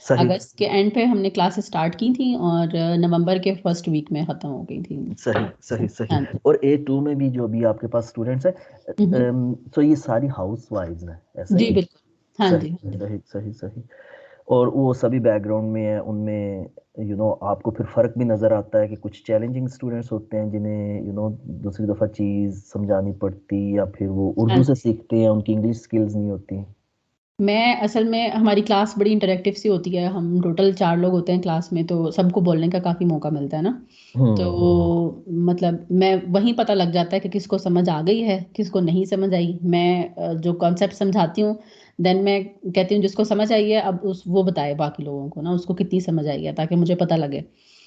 सही। अगस्त के एंड पे हमने क्लासेस स्टार्ट की थी और नवंबर के फर्स्ट वीक में ख़त्म हो गई थी सही। सही। क्लासेस। सही। हाँ जी। और A2 में भी जो अभी आपके पास स्टूडेंट्स हैं, हम्म। तो ये सारी हाउस वाइफ्स हैं, ऐसा जी ही? बिल्कुल। हाँ सही। जी, हाँ जी। सही। सही। सही। और वो सभी बैकग्राउंड में है उनमें, आपको फिर फर्क भी नजर आता है कि कुछ चैलेंजिंग स्टूडेंट्स होते हैं जिन्हें दूसरी दफा चीज समझानी पड़ती, या फिर वो हाँ उर्दू से जी। सीखते हैं, उनकी इंग्लिश स्किल्स नहीं होती। मैं असल में हमारी क्लास बड़ी इंटरेक्टिव सी होती है, हम टोटल 4 लोग होते हैं क्लास में, तो सबको बोलने का काफ़ी मौका मिलता है ना। तो मतलब मैं वहीं पता लग जाता है कि किसको समझ आ गई है, किसको नहीं समझ आई। मैं जो कॉन्सेप्ट समझाती हूँ, देन मैं कहती हूँ जिसको समझ आई है अब उस वो बताए बाकी लोगों को ना उसको कितनी समझ आई है, ताकि मुझे पता लगे।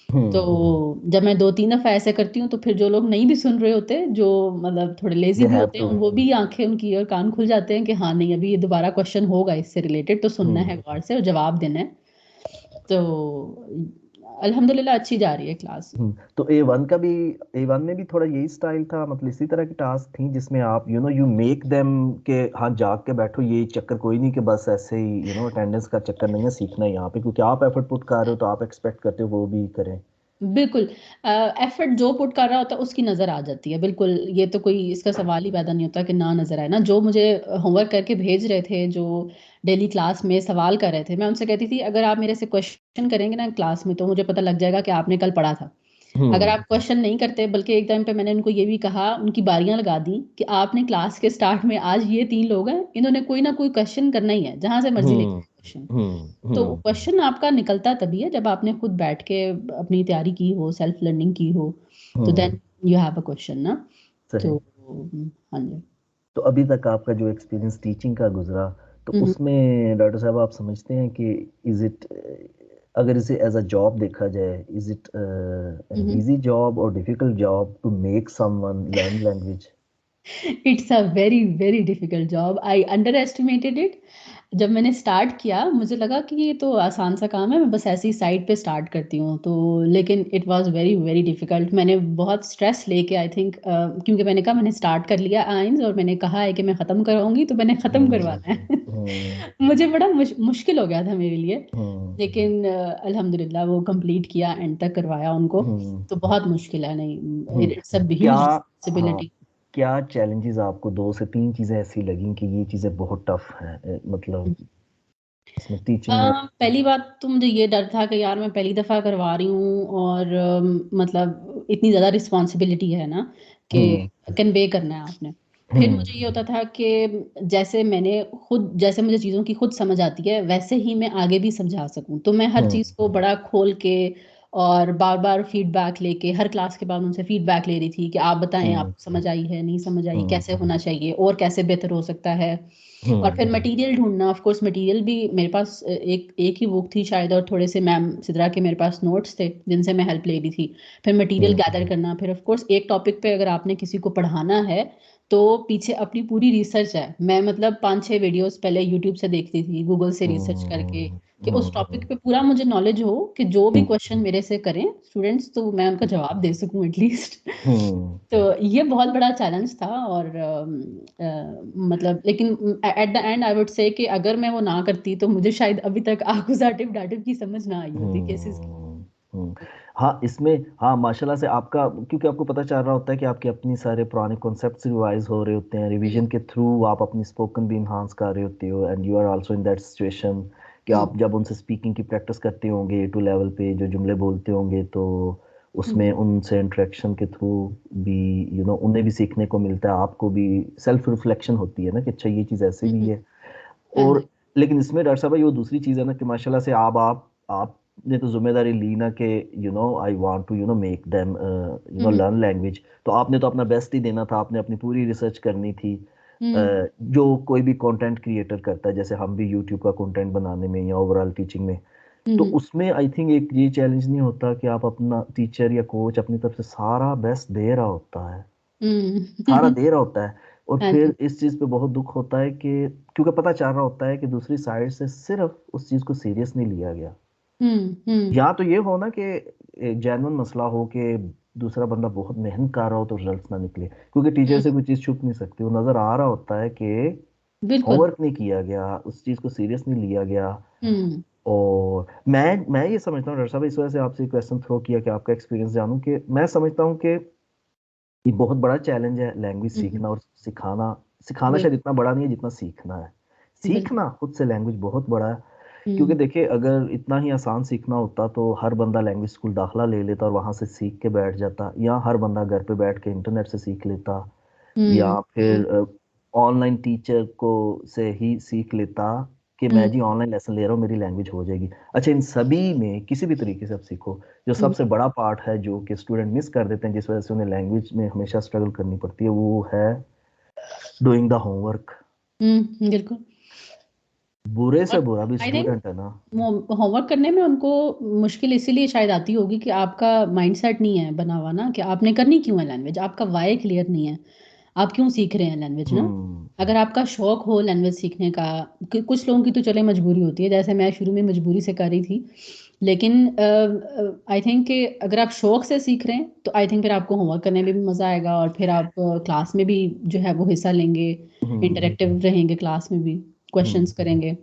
तो हम्म। जब मैं 2-3 दफा ऐसे करती हूँ तो फिर जो लोग नहीं भी सुन रहे होते, जो मतलब थोड़े लेजी दे भी हैव होते हैं, टू। वो भी आंखें उनकी और कान खुल जाते हैं कि हाँ नहीं अभी ये दोबारा क्वेश्चन होगा इससे रिलेटेड, तो सुनना है हम्म। गौर से और जवाब देना है। तो अल्हम्दुलिल्लाह अच्छी जा रही है क्लास। तो A1 का भी, A1 में भी थोड़ा यही स्टाइल था, मतलब इसी तरह की टास्क थी जिसमें आप यू मेक देम के हाँ जाग के बैठो, ये चक्कर कोई नहीं कि बस ऐसे ही अटेंडेंस का चक्कर नहीं है, सीखना है यहाँ पे, क्योंकि आप एफर्ट पुट कर रहे हो तो आप एक्सपेक्ट करते हो वो भी करें। बिल्कुल। एफर्ट जो पुट कर रहा होता है उसकी नज़र आ जाती है, बिल्कुल। ये तो कोई इसका सवाल ही पैदा नहीं होता कि ना नज़र आए ना। जो मुझे होमवर्क करके भेज रहे थे, जो डेली क्लास में सवाल कर रहे थे, मैं उनसे कहती थी अगर आप मेरे से क्वेश्चन करेंगे ना क्लास में तो मुझे पता लग जाएगा कि आपने कल पढ़ा था। अगर हम्म। आप क्वेश्चन नहीं करते, बल्कि एक टाइम पे मैंने उनको ये भी कहा, उनकी बारियां लगा दी कि आपने क्लास के स्टार्ट में, आज ये 3 लोग हैं, इन्होंने कोई ना कोई क्वेश्चन करना ही है, जहां से मर्जी लेके हम्म। क्वेश्चन। तो हम्म। क्वेश्चन आपका निकलता तभी है जब आपने खुद बैठ के अपनी तैयारी की हो, सेल्फ लर्निंग की हो। तो hmm. Then you have a question ना। सही। तो हाँ जी। तो अभी तक आपका जो एक्सपीरियंस टीचिंग का गुजरा, तो हम्म। उसमें डॉक्टर साहब आप समझते हैं कि इज इट, अगर इसे एज अ जॉब देखा जाए, is it an hmm. Easy job और difficult job to make someone learn language? It's a very very difficult job, I underestimated it. जब मैंने स्टार्ट किया मुझे लगा कि ये तो आसान सा काम है, मैं बस ऐसी साइड पे स्टार्ट करती हूँ। तो लेकिन it was very very difficult. मैंने बहुत स्ट्रेस लेके आई थिंक, क्योंकि मैंने कहा मैंने स्टार्ट कर लिया आइंस और मैंने कहा है कि मैं ख़त्म कराऊंगी, तो मैंने ख़त्म हम्म। करवाना है। हम्म। मुझे बड़ा मुश्किल हो गया था मेरे लिए। हम्म। लेकिन अल्हम्दुलिल्लाह वो कंप्लीट किया, एंड तक करवाया उनको। हम्म। तो बहुत मुश्किल है, नहीं हम्म। इट्स अ क्या, ह्यूज हाँ, रिस्पॉन्सिबिलिटी। क्या चैलेंजेस आपको 2 से 3 चीजें ऐसी लगी कि ये चीजें बहुत टफ हैं, मतलब इसमें टीचिंग में? पहली बात तो मुझे ये डर था कि यार मैं पहली दफ़ा करवा रही हूँ और मतलब इतनी ज़्यादा रिस्पॉन्सिबिलिटी है ना कि हम्म। कन्वे करना है आपने। फिर हम्म। मुझे ये होता था कि जैसे मुझे चीज़ों की खुद समझ आती है वैसे ही मैं आगे भी समझा सकूँ, तो मैं हर हम्म। चीज़ को बड़ा खोल के और बार बार फीडबैक लेके, हर क्लास के बाद उनसे फीडबैक ले रही थी कि आप बताएं हम्म। आपको समझ आई है, नहीं समझ आई, हम्म। कैसे होना चाहिए और कैसे बेहतर हो सकता है। और हम्म। फिर मटेरियल ढूंढना, ऑफ कोर्स मटेरियल भी मेरे पास एक एक ही बुक थी शायद, और थोड़े से मैम सिद्रा के मेरे पास नोट्स थे जिनसे मैं हेल्प ले रही थी। फिर मटेरियल हम्म। गैदर करना, फिर ऑफ कोर्स एक टॉपिक पे अगर आपने किसी को पढ़ाना है तो पीछे अपनी पूरी रिसर्च है। मैं मतलब 5-6 वीडियोस पहले यूट्यूब से देखती थी, गूगल से रिसर्च करके, हम्म। कि उस हम्म। टॉपिक पे पूरा मुझे नॉलेज हो कि जो भी हम्म। क्वेश्चन मेरे से करें स्टूडेंट्स तो मैं उनका जवाब दे सकूं एटलीस्ट। हम्म। तो ये बहुत बड़ा चैलेंज था। और मतलब लेकिन eight the and I would say कि अगर मैं वो ना करती तो मुझे शायद अभी तक आकुजाटिव डाटिव की समझ ना आई होती केसेस की। हम्म। हम्म। हाँ, इसमें, हाँ माशाल्लाह से आपका, क्योंकि आपको पता चल रहा होता है कि आपके अपनी सारे पुराने कॉन्सेप्ट्स रिवाइज हो रहे होते हैं, हम्म। रिवीजन के थ्रू आप अपनी स्पोकन भी इन्हांस कर रहे होते हो, and you are also in that situation कि आप जब उनसे स्पीकिंग की प्रैक्टिस करते होंगे A2 लेवल पे जो जुमले बोलते होंगे, तो उसमें उनसे इंटरेक्शन के थ्रू भी उन्हें भी सीखने को मिलता है, आपको भी सेल्फ रिफ्लेक्शन होती है ना कि अच्छा ये चीज़ ऐसे भी है। हाँ और जी। लेकिन इसमें डॉक्टर साहब भाई वो दूसरी चीज़ है ना कि माशाल्लाह से आपने तो जिम्मेदारी ली ना कि I want to make them learn language, तो आपने तो अपना बेस्ट ही देना था, आपने अपनी पूरी रिसर्च करनी थी। जो कोई भी कंटेंट क्रिएटर करता है, जैसे हम भी यूट्यूब का कंटेंट बनाने में या ओवरऑल टीचिंग में, तो उसमें आई थिंक एक ये चैलेंज नहीं होता कि आप अपना टीचर या कोच अपनी तरफ से सारा बेस्ट दे रहा होता है, सारा दे रहा होता है, और हाँ फिर जी। इस चीज पे बहुत दुख होता है कि क्योंकि पता चल रहा होता है कि दूसरी साइड से सिर्फ उस चीज को सीरियस नहीं लिया गया। या तो ये हो ना कि एक जेन्युइन मसला हो कि दूसरा बंदा बहुत मेहनत कर रहा हो तो रिजल्ट्स ना निकले, क्योंकि टीचर से कोई चीज छुप नहीं सकती, वो नजर आ रहा होता है कि बिल्कुल। होमवर्क नहीं किया गया, उस चीज को सीरियस नहीं लिया गया। हम्म और मैं ये समझता हूँ डॉक्टर साहब, इस वजह से आपसे क्वेश्चन थ्रो किया कि आपका एक्सपीरियंस जानूं, कि मैं समझता हूँ कि ये बहुत बड़ा चैलेंज है लैंग्वेज सीखना और सिखाना। सिखाना शायद बिल्कुल। इतना बड़ा नहीं है जितना सीखना है। बिल्कुल। सीखना खुद से लैंग्वेज बहुत बड़ा है, क्योंकि हम्म देखिए अगर इतना ही आसान सीखना होता तो हर बंदा लैंग्वेज स्कूल दाखला ले लेता और वहां से सीख के बैठ जाता, या हर बंदा घर पे बैठ के इंटरनेट से सीख लेता, या फिर ऑनलाइन टीचर को से ही सीख लेता कि मैं हम्म जी ऑनलाइन लेसन ले रहा हूँ मेरी लैंग्वेज हो जाएगी। अच्छा, इन सभी में किसी भी तरीके से आप सीखो, जो हम्म सबसे बड़ा पार्ट है जो कि स्टूडेंट मिस कर देते हैं, जिस वजह से उन्हें लैंग्वेज में हमेशा स्ट्रगल करनी पड़ती है, वो है डूइंग द होमवर्क। बिल्कुल। बुरे से और बुरा भी आई थिंक स्टूडेंट है ना। होमवर्क करने में उनको मुश्किल इसीलिए शायद आती होगी कि आपका माइंडसेट नहीं है बना हुआ ना, कि आपने करनी क्यों है लैंग्वेज, आपका वाई क्लियर नहीं है, आप क्यों सीख रहे हैं लैंग्वेज ना। हम्म अगर आपका शौक हो लैंग्वेज सीखने का, कुछ लोगों की तो चले मजबूरी होती है, जैसे मैं शुरू में मजबूरी से कर रही थी, लेकिन आई थिंक कि अगर आप शौक से सीख रहे हैं तो आई थिंक फिर आपको होमवर्क करने में भी मजा आएगा, और फिर आप क्लास में भी जो है वो हिस्सा लेंगे, हम्म इंटरेक्टिव रहेंगे, क्लास में भी हम्म। क्वेश्चंस करेंगे।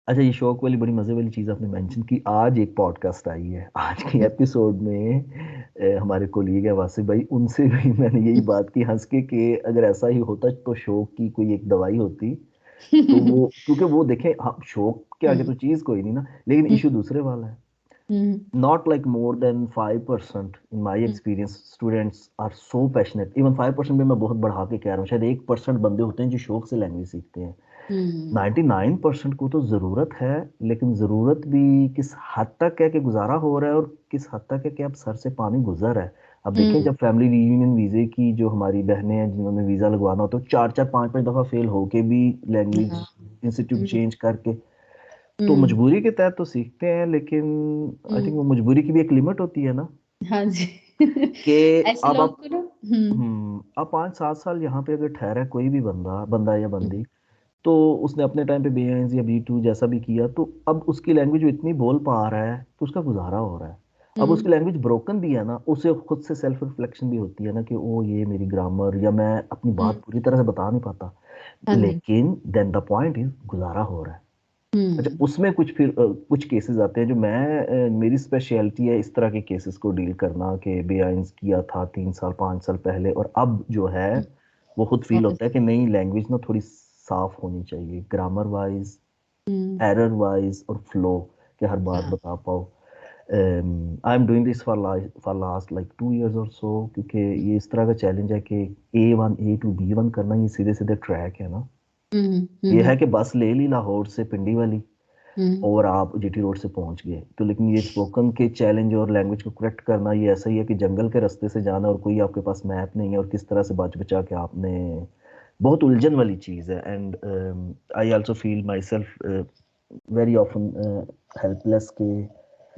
अच्छा, ये शौक वाली बड़ी मजे वाली चीज आपने मेंशन की, आज एक पॉडकास्ट आई है, आज के एपिसोड में हमारे कोलीग है वासिफ भाई, उनसे भी मैंने यही बात की हंस के कि अगर ऐसा ही होता तो शौक की कोई एक दवाई होती, तो वो क्योंकि वो देखें, हाँ शौक के आगे हम्म तो चीज कोई नहीं ना, लेकिन इशू दूसरे वाला है। हम्म Not like more than 5% in my hmm experience students are so passionate, even 5% में मैं बहुत बढ़ा के कह रहा हूँ, शायद 1% बंदे होते हैं जो शौक से लैंग्वेज सीखते हैं। हम्म 99% को तो ज़रूरत है, लेकिन ज़रूरत भी किस हद तक है कि गुजारा हो रहा है और किस हद तक है कि अब सर से पानी गुजर रहा है। अब देखें, हम्म, जब फैमिली रीयूनियन वीज़े की जो हमारी बहनें हैं जिन्होंने वीज़ा लगवाना होता है, चार चार पांच पांच दफ़ा फेल होके भी लैंग्वेज हाँ, इंस्टीट्यूट हम्म चेंज करके, तो हम्म, मजबूरी के तहत तो सीखते हैं, लेकिन आई थिंक हम्म, वो मजबूरी की भी एक लिमिट होती है ना, हाँ जी। कि ऐसे अब लोग आप को ना। हम्म अब 5-7 साल यहाँ पे अगर ठहरा है कोई भी बंदा बंदा या बंदी, तो उसने अपने टाइम पे B1 या B2 जैसा भी किया, तो अब उसकी लैंग्वेज इतनी बोल पा रहा है तो उसका गुजारा हो रहा है। अब हम्म उसकी लैंग्वेज ब्रोकन भी है ना, उसे खुद से सेल्फ रिफ्लेक्शन भी होती है ना कि ओ ये मेरी ग्रामर, या मैं अपनी बात हम्म, पूरी तरह से बता नहीं पाता, हाँ जी। लेकिन देन द पॉइंट इज गुजारा हो रहा है। अच्छा, हम्म उसमें कुछ फिर कुछ केसेस आते हैं जो मेरी स्पेशलिटी है इस तरह के केसेस को डील करना, कि बेआइंस किया था 3 साल 5 साल पहले, और अब जो है हम्म, वो खुद फील वापस। होता है कि नई लैंग्वेज ना थोड़ी साफ होनी चाहिए, ग्रामर वाइज, हम्म एरर वाइज और फ्लो, कि हर बात हाँ। बता पाओ। I am doing this for last like 2 years और सो, क्योंकि ये इस तरह का चैलेंज है कि A1 A2 B1 करना ये सीधे सीधे ट्रैक है ना। ये है हम्म कि बस ले ली लाहौर से पिंडी वाली हम्म और आप GT रोड से पहुंच गए, तो लेकिन ये स्पोकन के चैलेंज और लैंग्वेज को करेक्ट करना ये ऐसा ही है कि जंगल के रास्ते से जाना और कोई आपके पास मैप नहीं है, और किस तरह से बच बचा के आपने, बहुत उलझन वाली चीज़ है। And I also feel my self very often helpless के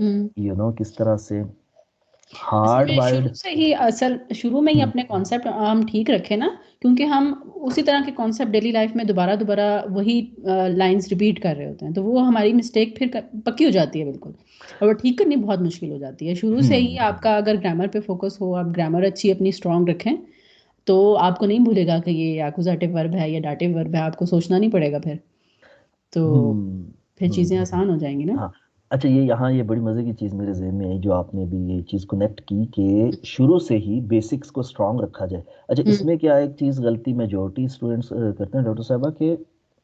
हम्म किस तरह से असल हार्ड में वाइल्ड। शुरू में ही अपने कॉन्सेप्ट हम ठीक रखें ना, क्योंकि हम उसी तरह के कॉन्सेप्ट डेली लाइफ में दोबारा दोबारा वही लाइंस रिपीट कर रहे होते हैं, तो वो हमारी मिस्टेक फिर पक्की हो जाती है बिल्कुल, और वो ठीक करनी बहुत मुश्किल हो जाती है। शुरू से ही आपका अगर ग्रामर पे फोकस हो, आप ग्रामर अच्छी अपनी स्ट्रांग रखें, तो आपको नहीं भूलेगा कि ये एक्यूजेटिव वर्ब है या डाटिव वर्ब है, आपको सोचना नहीं पड़ेगा फिर, तो फिर चीज़ें आसान हो जाएंगी ना। हाँ। अच्छा, ये यहाँ ये बड़ी मजे की चीज मेरे जहन में आई, जो आपने भी ये चीज कनेक्ट की कि शुरू से ही बेसिक्स को स्ट्रांग रखा जाए। अच्छा, हम्म इसमें क्या एक चीज गलती मेजोरिटी स्टूडेंट्स करते हैं डॉक्टर साहबा, कि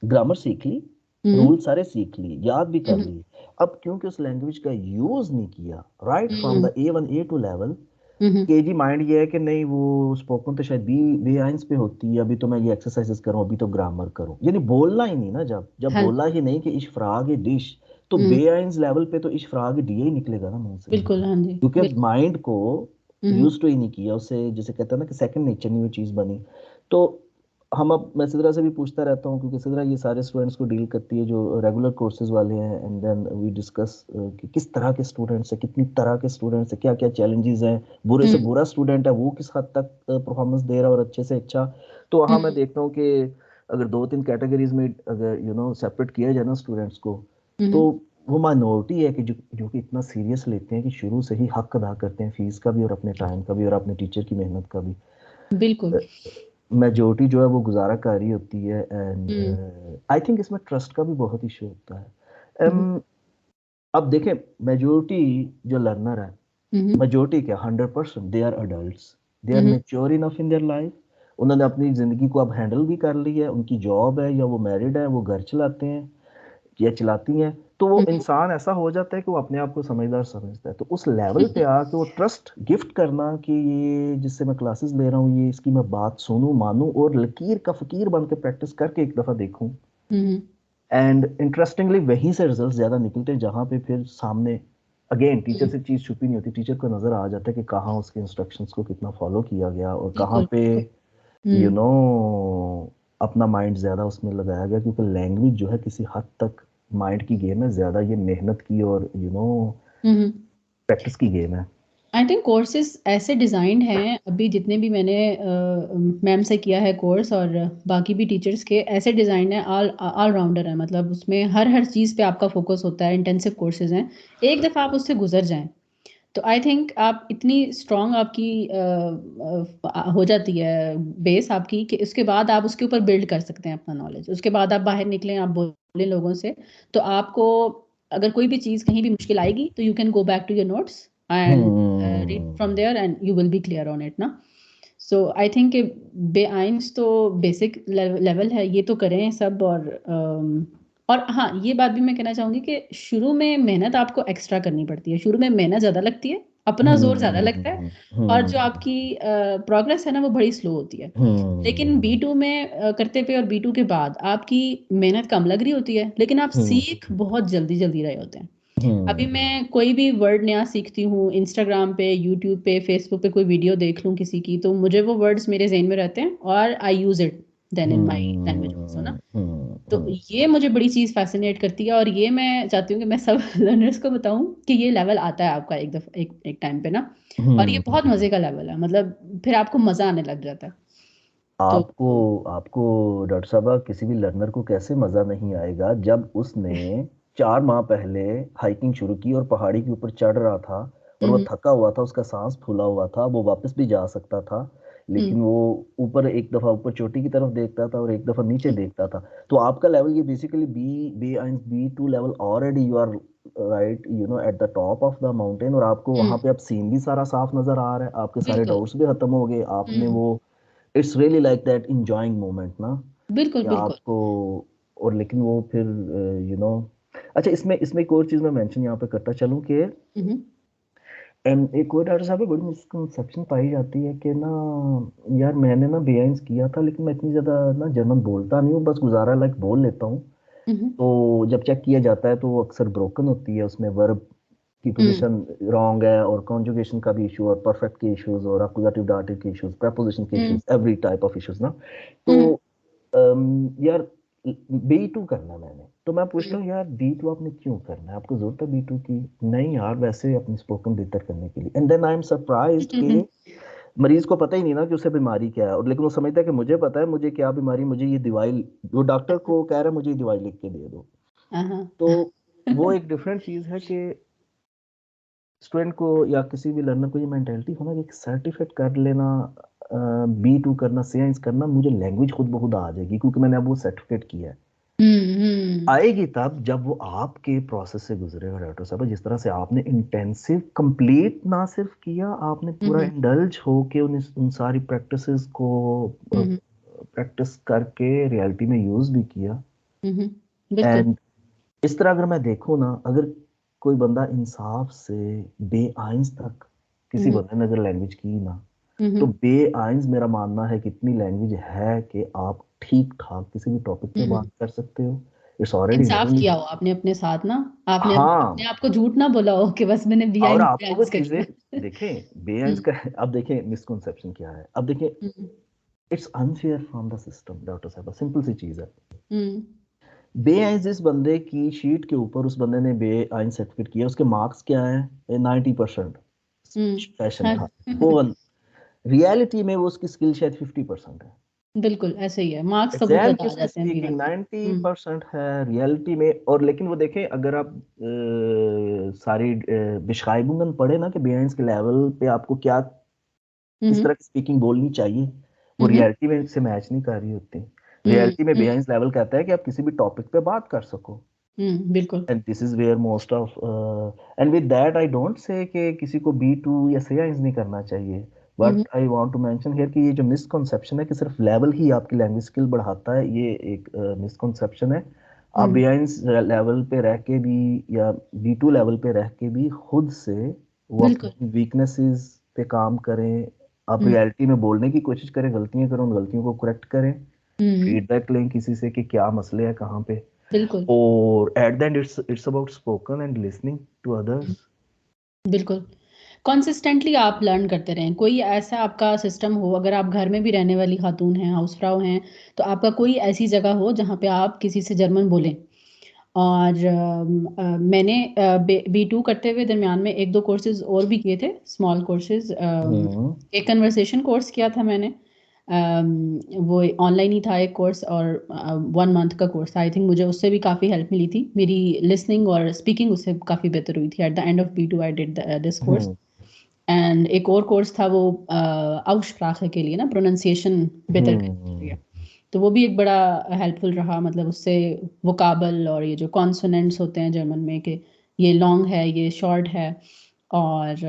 ग्रामर सीख ली रूल सारे सीख लिए, याद भी कर लिए। अब क्योंकि उस लैंग्वेज का यूज नहीं किया right from the A1 A2 level, KG mind ये है कि नहीं वो स्पोकन तो शायद बी बी आइंस पे होती है, अभी तो मैं ये एक्सरसाइजेस करूं, अभी तो ग्रामर करूं, यानी बोलना ही नहीं ना, जब जब हाँ बोला ही नहीं कि इशफराग डिश, तो बे आइंस लेवल पे तो इशफराग डी ही निकलेगा ना मुंह से, बिल्कुल, हाँ जी, क्योंकि बिल्कुल। माइंड को यूज तो ही नहीं किया, उसे जिसे कहते हैं ना कि सेकंड नेचर नहीं वो चीज बनी। तो हम अब मैं सिद्रा से भी पूछता रहता हूँ, क्योंकि सिद्रा ये सारे स्टूडेंट्स को डील करती है जो रेगुलर कोर्सेज वाले हैं, एंड देन वी डिस्कस कि किस तरह के स्टूडेंट्स हैं, कितनी तरह के स्टूडेंट्स हैं, क्या क्या चैलेंजेस हैं, बुरे से बुरा स्टूडेंट है वो किस हद तक परफॉर्मेंस दे रहा है और अच्छे से अच्छा। तो वहाँ मैं देखता हूँ कि अगर 2-3 कैटेगरीज में अगर सेपरेट किया जाए ना स्टूडेंट्स को, तो वो माइनॉरिटी है कि जो कि इतना सीरियस लेते हैं कि शुरू से ही हक अदा करते हैं फीस का भी और अपने टाइम का भी और अपने टीचर की मेहनत का भी। बिल्कुल। मेजोरिटी जो है वो गुजारा कर रही होती है, एंड आई थिंक इसमें ट्रस्ट का भी बहुत इशू होता है। अब देखें, मेजोरिटी जो लर्नर है, मेजोरिटी क्या, 100% they are adults, they are mature enough in their life, उन्होंने अपनी जिंदगी को अब हैंडल भी कर ली है, उनकी जॉब है या वो मैरिड है, वो घर चलाते हैं या चलाती हैं, तो वो इंसान ऐसा हो जाता है कि वो अपने आप को समझदार समझता है। तो उस लेवल पे आके वो ट्रस्ट गिफ्ट करना कि ये जिससे मैं क्लासेस ले रहा हूँ ये इसकी मैं बात सुनूं मानूं और लकीर का फकीर बन के प्रैक्टिस करके एक दफा देखूं, एंड इंटरेस्टिंगली वहीं से रिजल्ट ज्यादा निकलते हैं जहां पे फिर सामने अगेन टीचर से चीज छुपी नहीं होती, टीचर को नजर आ जाता है कि कहाँ उसके इंस्ट्रक्शंस को कितना फॉलो किया गया और कहाँ बिल्कुल, पे बिल्कुल। यू नो अपना माइंड ज्यादा उसमें लगाया गया, क्योंकि लैंग्वेज जो है किसी हद तक माइंड की गेम है, ज्यादा ये मेहनत की और प्रैक्टिस की गेम है। आई थिंक कोर्सेज ऐसे डिज़ाइंड हैं, अभी जितने भी मैंने मैम से किया है कोर्स और बाकी भी टीचर्स के ऐसे डिज़ाइंड हैं, ऑल राउंडर है, मतलब उसमें हर हर चीज़ पे आपका फोकस होता है, इंटेंसिव कोर्सेज हैं। एक दफ़ा आप उससे गुजर जाएं तो आई थिंक आप इतनी स्ट्रॉन्ग आपकी हो जाती है बेस आपकी, कि उसके बाद आप उसके ऊपर बिल्ड कर सकते हैं अपना नॉलेज। उसके बाद आप बाहर निकलें, आप बोलें लोगों से, तो आपको अगर कोई भी चीज़ कहीं भी मुश्किल आएगी तो you can go back to your notes and read from there and you will be clear on it ना। सो आई थिंक बेआइंस तो बेसिक लेवल है, ये तो करें सब। और हाँ, ये बात भी मैं कहना चाहूंगी कि शुरू में मेहनत आपको एक्स्ट्रा करनी पड़ती है, शुरू में मेहनत ज़्यादा लगती है, अपना जोर ज़्यादा लगता है, और जो आपकी प्रोग्रेस है ना वो बड़ी स्लो होती है। लेकिन B2 में करते पे और B2 के बाद आपकी मेहनत कम लग रही होती है, लेकिन आप सीख बहुत जल्दी जल्दी रहे होते हैं। अभी मैं कोई भी वर्ड नया सीखती हूँ, इंस्टाग्राम पे, यूट्यूब पे, फेसबुक पे कोई वीडियो देख लूँ किसी की, तो मुझे वो वर्ड्स मेरे जहन में रहते हैं और I use it then in my language also ना। तो ये मुझे बड़ी चीज़ फैसिनेट करती है, और ये मैं चाहती हूँ कि मैं सब लर्नर्स को बताऊं कि ये लेवल आता है आपका एक दफा, एक टाइम पे ना। और ये बहुत मजे का लेवल है, मतलब फिर आपको मजा आने लग जाता है। तो आपको आपको डॉक्टर साहब, किसी भी लर्नर को कैसे मजा नहीं आएगा जब उसने 4 माह पहले हाइकिंग शुरू की और पहाड़ी के ऊपर चढ़ रहा था और वो हम्म, थका हुआ था, उसका सांस फूला हुआ था, वो वापस भी जा सकता था, हम्म, लेकिन वो ऊपर एक दफा ऊपर चोटी की तरफ देखता था और एक दफा नीचे देखता था। तो आपका लेवल ये basically B2 level already you are right at the top of the mountain, और आपको वहां हम्म, पे अब सीन भी सारा साफ नजर आ रहा है, आपके सारे बिल्कुल। डाउट्स भी खत्म हो गए, आपने हम्म, वो it's really like that enjoying moment ना, बिल्कुल, कि बिल्कुल। आपको। और लेकिन वो फिर यू नो अच्छा, इसमें इसमें एक और चीज मैं मेंशन यहाँ पे करता चलूँ कि हम्म, एक और डॉक्टर साहब बड़ी मिसकंसेप्शन पाई जाती है कि ना यार मैंने ना बेआइंस किया था लेकिन मैं इतनी ज्यादा ना जर्मन बोलता नहीं हूँ, बस गुजारा लाइक बोल लेता हूँ। हम्म, तो जब चेक किया जाता है तो वो अक्सर ब्रोकन होती है, उसमें वर्ब की हम्म, पोजीशन रॉन्ग है और कॉन्जुगेशन का भी इशू और परफेक्ट के इश्यूज और अकुजाटिव दाटिव के इश्यूज, preposition के hmm, issues, every type of issues ना। तो हम्म, यार B2 करना मैंने, तो मैं पूछता हम्म, हूँ यार B2 आपने क्यों करना है, आपको जरूरत है B2 की? नहीं यार, वैसे अपनी स्पोकन बेहतर करने के लिए। And then I am surprised hmm, कि मरीज को पता ही नहीं ना कि उसे बीमारी क्या है, और लेकिन वो समझता है कि मुझे पता है मुझे क्या बीमारी, मुझे ये दवाई, वो डॉक्टर को कह रहा है मुझे ये दवाई लिख के दे दो। हाँ, तो वो एक डिफरेंट चीज है कि स्टूडेंट को या किसी भी लर्नर को ये मेंटेलिटी होना कि सर्टिफिकेट कर लेना, B2 करना, साइंस करना, मुझे लैंग्वेज खुद ब खुद आ जाएगी क्योंकि मैंने अब वो सर्टिफिकेट किया है। हम्म, आएगी तब जब वो आपके प्रोसेस से गुजरेगा डॉक्टर साहब, जिस तरह से आपने इंटेंसिव कंप्लीट ना सिर्फ किया, आपने पूरा हम्म, इंडल्ज होके उन सारी प्रैक्टिसेस को हम्म, प्रैक्टिस करके रियलिटी में यूज भी किया। हम्म, बिल्कुल। एंड इस तरह अगर मैं देखूँ ना, अगर कोई बंदा इंसाफ से बेआइंस तक किसी हम्म बंदे ने अगर लैंग्वेज की ना, तो हम्म बेआइंस मेरा मानना है कि इतनी लैंग्वेज है कि आप ठीक ठाक किसी भी टॉपिक पे बात हम्म कर सकते हो। इट्स ऑलरेडी इंसाफ हेवन। किया हो आपने अपने साथ ना, आपने अपने हाँ, आप को झूठ ना बोला हो कि बस मैंने और बिहाइंड आपको वो करना चीजें है। देखें, बेआइंस हम्म का अब देखें मिसकंसेप्शन क्या है, अब देखें, hmm it's unfair from the system. Doctor साहब सिंपल सी चीज है, हम्म बेआइंस जिस बंदे की शीट के ऊपर उस बंदे ने बेआइंस सर्टिफिकेट किया, उसके मार्क्स क्या है? 90%। फैशन हाँ। था वो, रियलिटी में वो उसकी स्किल शायद 50% है। बिल्कुल ऐसे ही है, मार्क्स तो बहुत एग्जाम ज्यादा आ किसकी जाते हैं स्पीकिंग B1 में। 90% है रियलिटी में। और लेकिन वो देखें, अगर आप सारी बिशाइबुगन पढ़े ना कि बेआइंस के लेवल पे आपको क्या किस हम्म तरह की स्पीकिंग बोलनी चाहिए, वो हम्म रियलिटी में से मैच नहीं कर रही होती। रियलिटी में हम्म बेआइंस लेवल कहता है कि आप किसी भी टॉपिक पे बात कर सको। बिल्कुल। And this is where most of, and with that I don't say कि किसी को B2 या साइंस नहीं करना चाहिए, hmm but I want to mention here कि ये जो मिसकंसेप्शन है कि सिर्फ लेवल ही आपकी लैंग्वेज स्किल बढ़ाता है, ये एक मिसकंसेप्शन है। आप हम्म बेआइंस लेवल पे रह के भी या B2 लेवल पे रह के भी खुद से वो बिल्कुल। अपनी वीकनेसेस पे काम करें। आप हम्म रियलिटी में बोलने की कोशिश करें, गलतियां करें, उन गलतियों को करेक्ट करें, हम्म फीडबैक लें किसी से कि क्या मसले हैं कहाँ पे। बिल्कुल। और at the end it's about spoken and listening to hmm, others. बिल्कुल। कंसिस्टेंटली आप लर्न करते रहें, कोई ऐसा आपका सिस्टम हो, अगर आप घर में भी रहने वाली खातून हैं, हाउस फ्राउ हैं, तो आपका कोई ऐसी जगह हो जहाँ पे आप किसी से जर्मन बोलें। और मैंने B2 करते हुए दरमियान में एक दो कोर्सेज और भी किए थे, स्मॉल कोर्सेज। हम्म एक कन्वर्सेशन कोर्स किया था मैंने, वो ऑनलाइन ही था एक कोर्स, और 1 मंथ का कोर्स था। आई थिंक मुझे उससे भी काफ़ी हेल्प मिली थी, मेरी लिसनिंग और स्पीकिंग उससे काफ़ी बेहतर हुई थी। Eight the end of B2 I did this course. Hmm and एक और कोर्स था वो आउशप्राखे के लिए ना, प्रोनाउंसिएशन बेहतर करने के लिए। हम्म तो वो भी एक बड़ा हेल्पफुल रहा, मतलब उससे वोकाबल और ये जो कॉन्सोनेंट्स होते हैं जर्मन में, कि ये लॉन्ग है, ये शॉर्ट है। और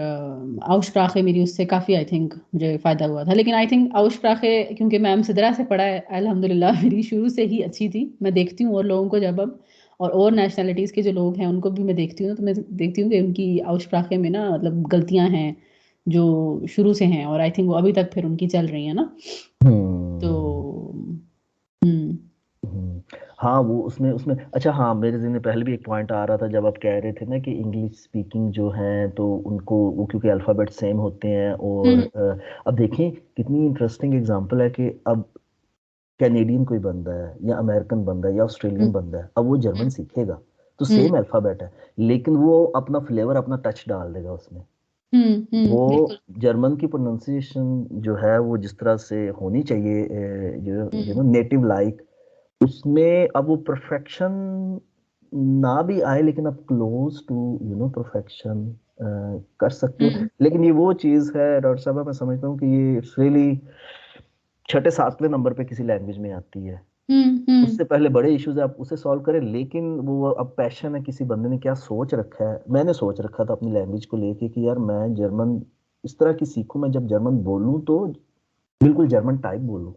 आउशप्राखे मेरी उससे काफ़ी आई थिंक मुझे फ़ायदा हुआ था। लेकिन आई थिंक आउशप्राखे, क्योंकि मैम सिदरा से पढ़ा है, अल्हम्दुलिल्लाह मेरी शुरू से ही अच्छी थी। मैं देखती हूँ और लोगों को, जब अब और नेशनैलिटीज़ के जो लोग हैं उनको भी मैं देखती हूँ, तो मैं देखती हूँ कि उनकी आउशप्राखे में ना मतलब गलतियाँ हैं जो शुरू से हैं, और आई थिंक वो अभी तक फिर उनकी चल रही है ना। तो हम्म हम्म हम्म। हाँ, वो उसमें उसमें अच्छा, हाँ मेरे ज़हन में पहले भी एक पॉइंट आ रहा था जब आप कह रहे थे ना कि इंग्लिश स्पीकिंग जो है तो उनको वो क्योंकि अल्फ़ाबेट सेम होते हैं। और हम्म अब देखें कितनी इंटरेस्टिंग एग्जांपल है कि अब कैनेडियन कोई बंदा है या अमेरिकन बंदा है या ऑस्ट्रेलियन हम्म बंदा है, अब वो जर्मन सीखेगा तो हम्म सेम अल्फ़ाबेट है, लेकिन वो अपना फ्लेवर अपना टच डाल देगा उसमें। वो बिल्कुल। जर्मन की प्रोनाउंसिएशन जो है वो जिस तरह से होनी चाहिए, जो हम्म नेटिव लाइक, उसमें अब वो परफेक्शन ना भी आए, लेकिन अब क्लोज टू परफेक्शन कर सकते हो। हम्म लेकिन ये वो चीज़ है डॉक्टर साहब, मैं समझता हूँ कि ये इट्स रियली छठे सातवें नंबर पे किसी लैंग्वेज में आती है। हम्म उससे पहले बड़े इश्यूज है, आप उसे सॉल्व करें, लेकिन वो अब पैशन है, किसी बंदे ने क्या सोच रखा है। मैंने सोच रखा था अपनी लैंग्वेज को लेके कि यार मैं जर्मन इस तरह की सीखूं, मैं जब जर्मन बोलूं तो बिल्कुल जर्मन टाइप बोलूं,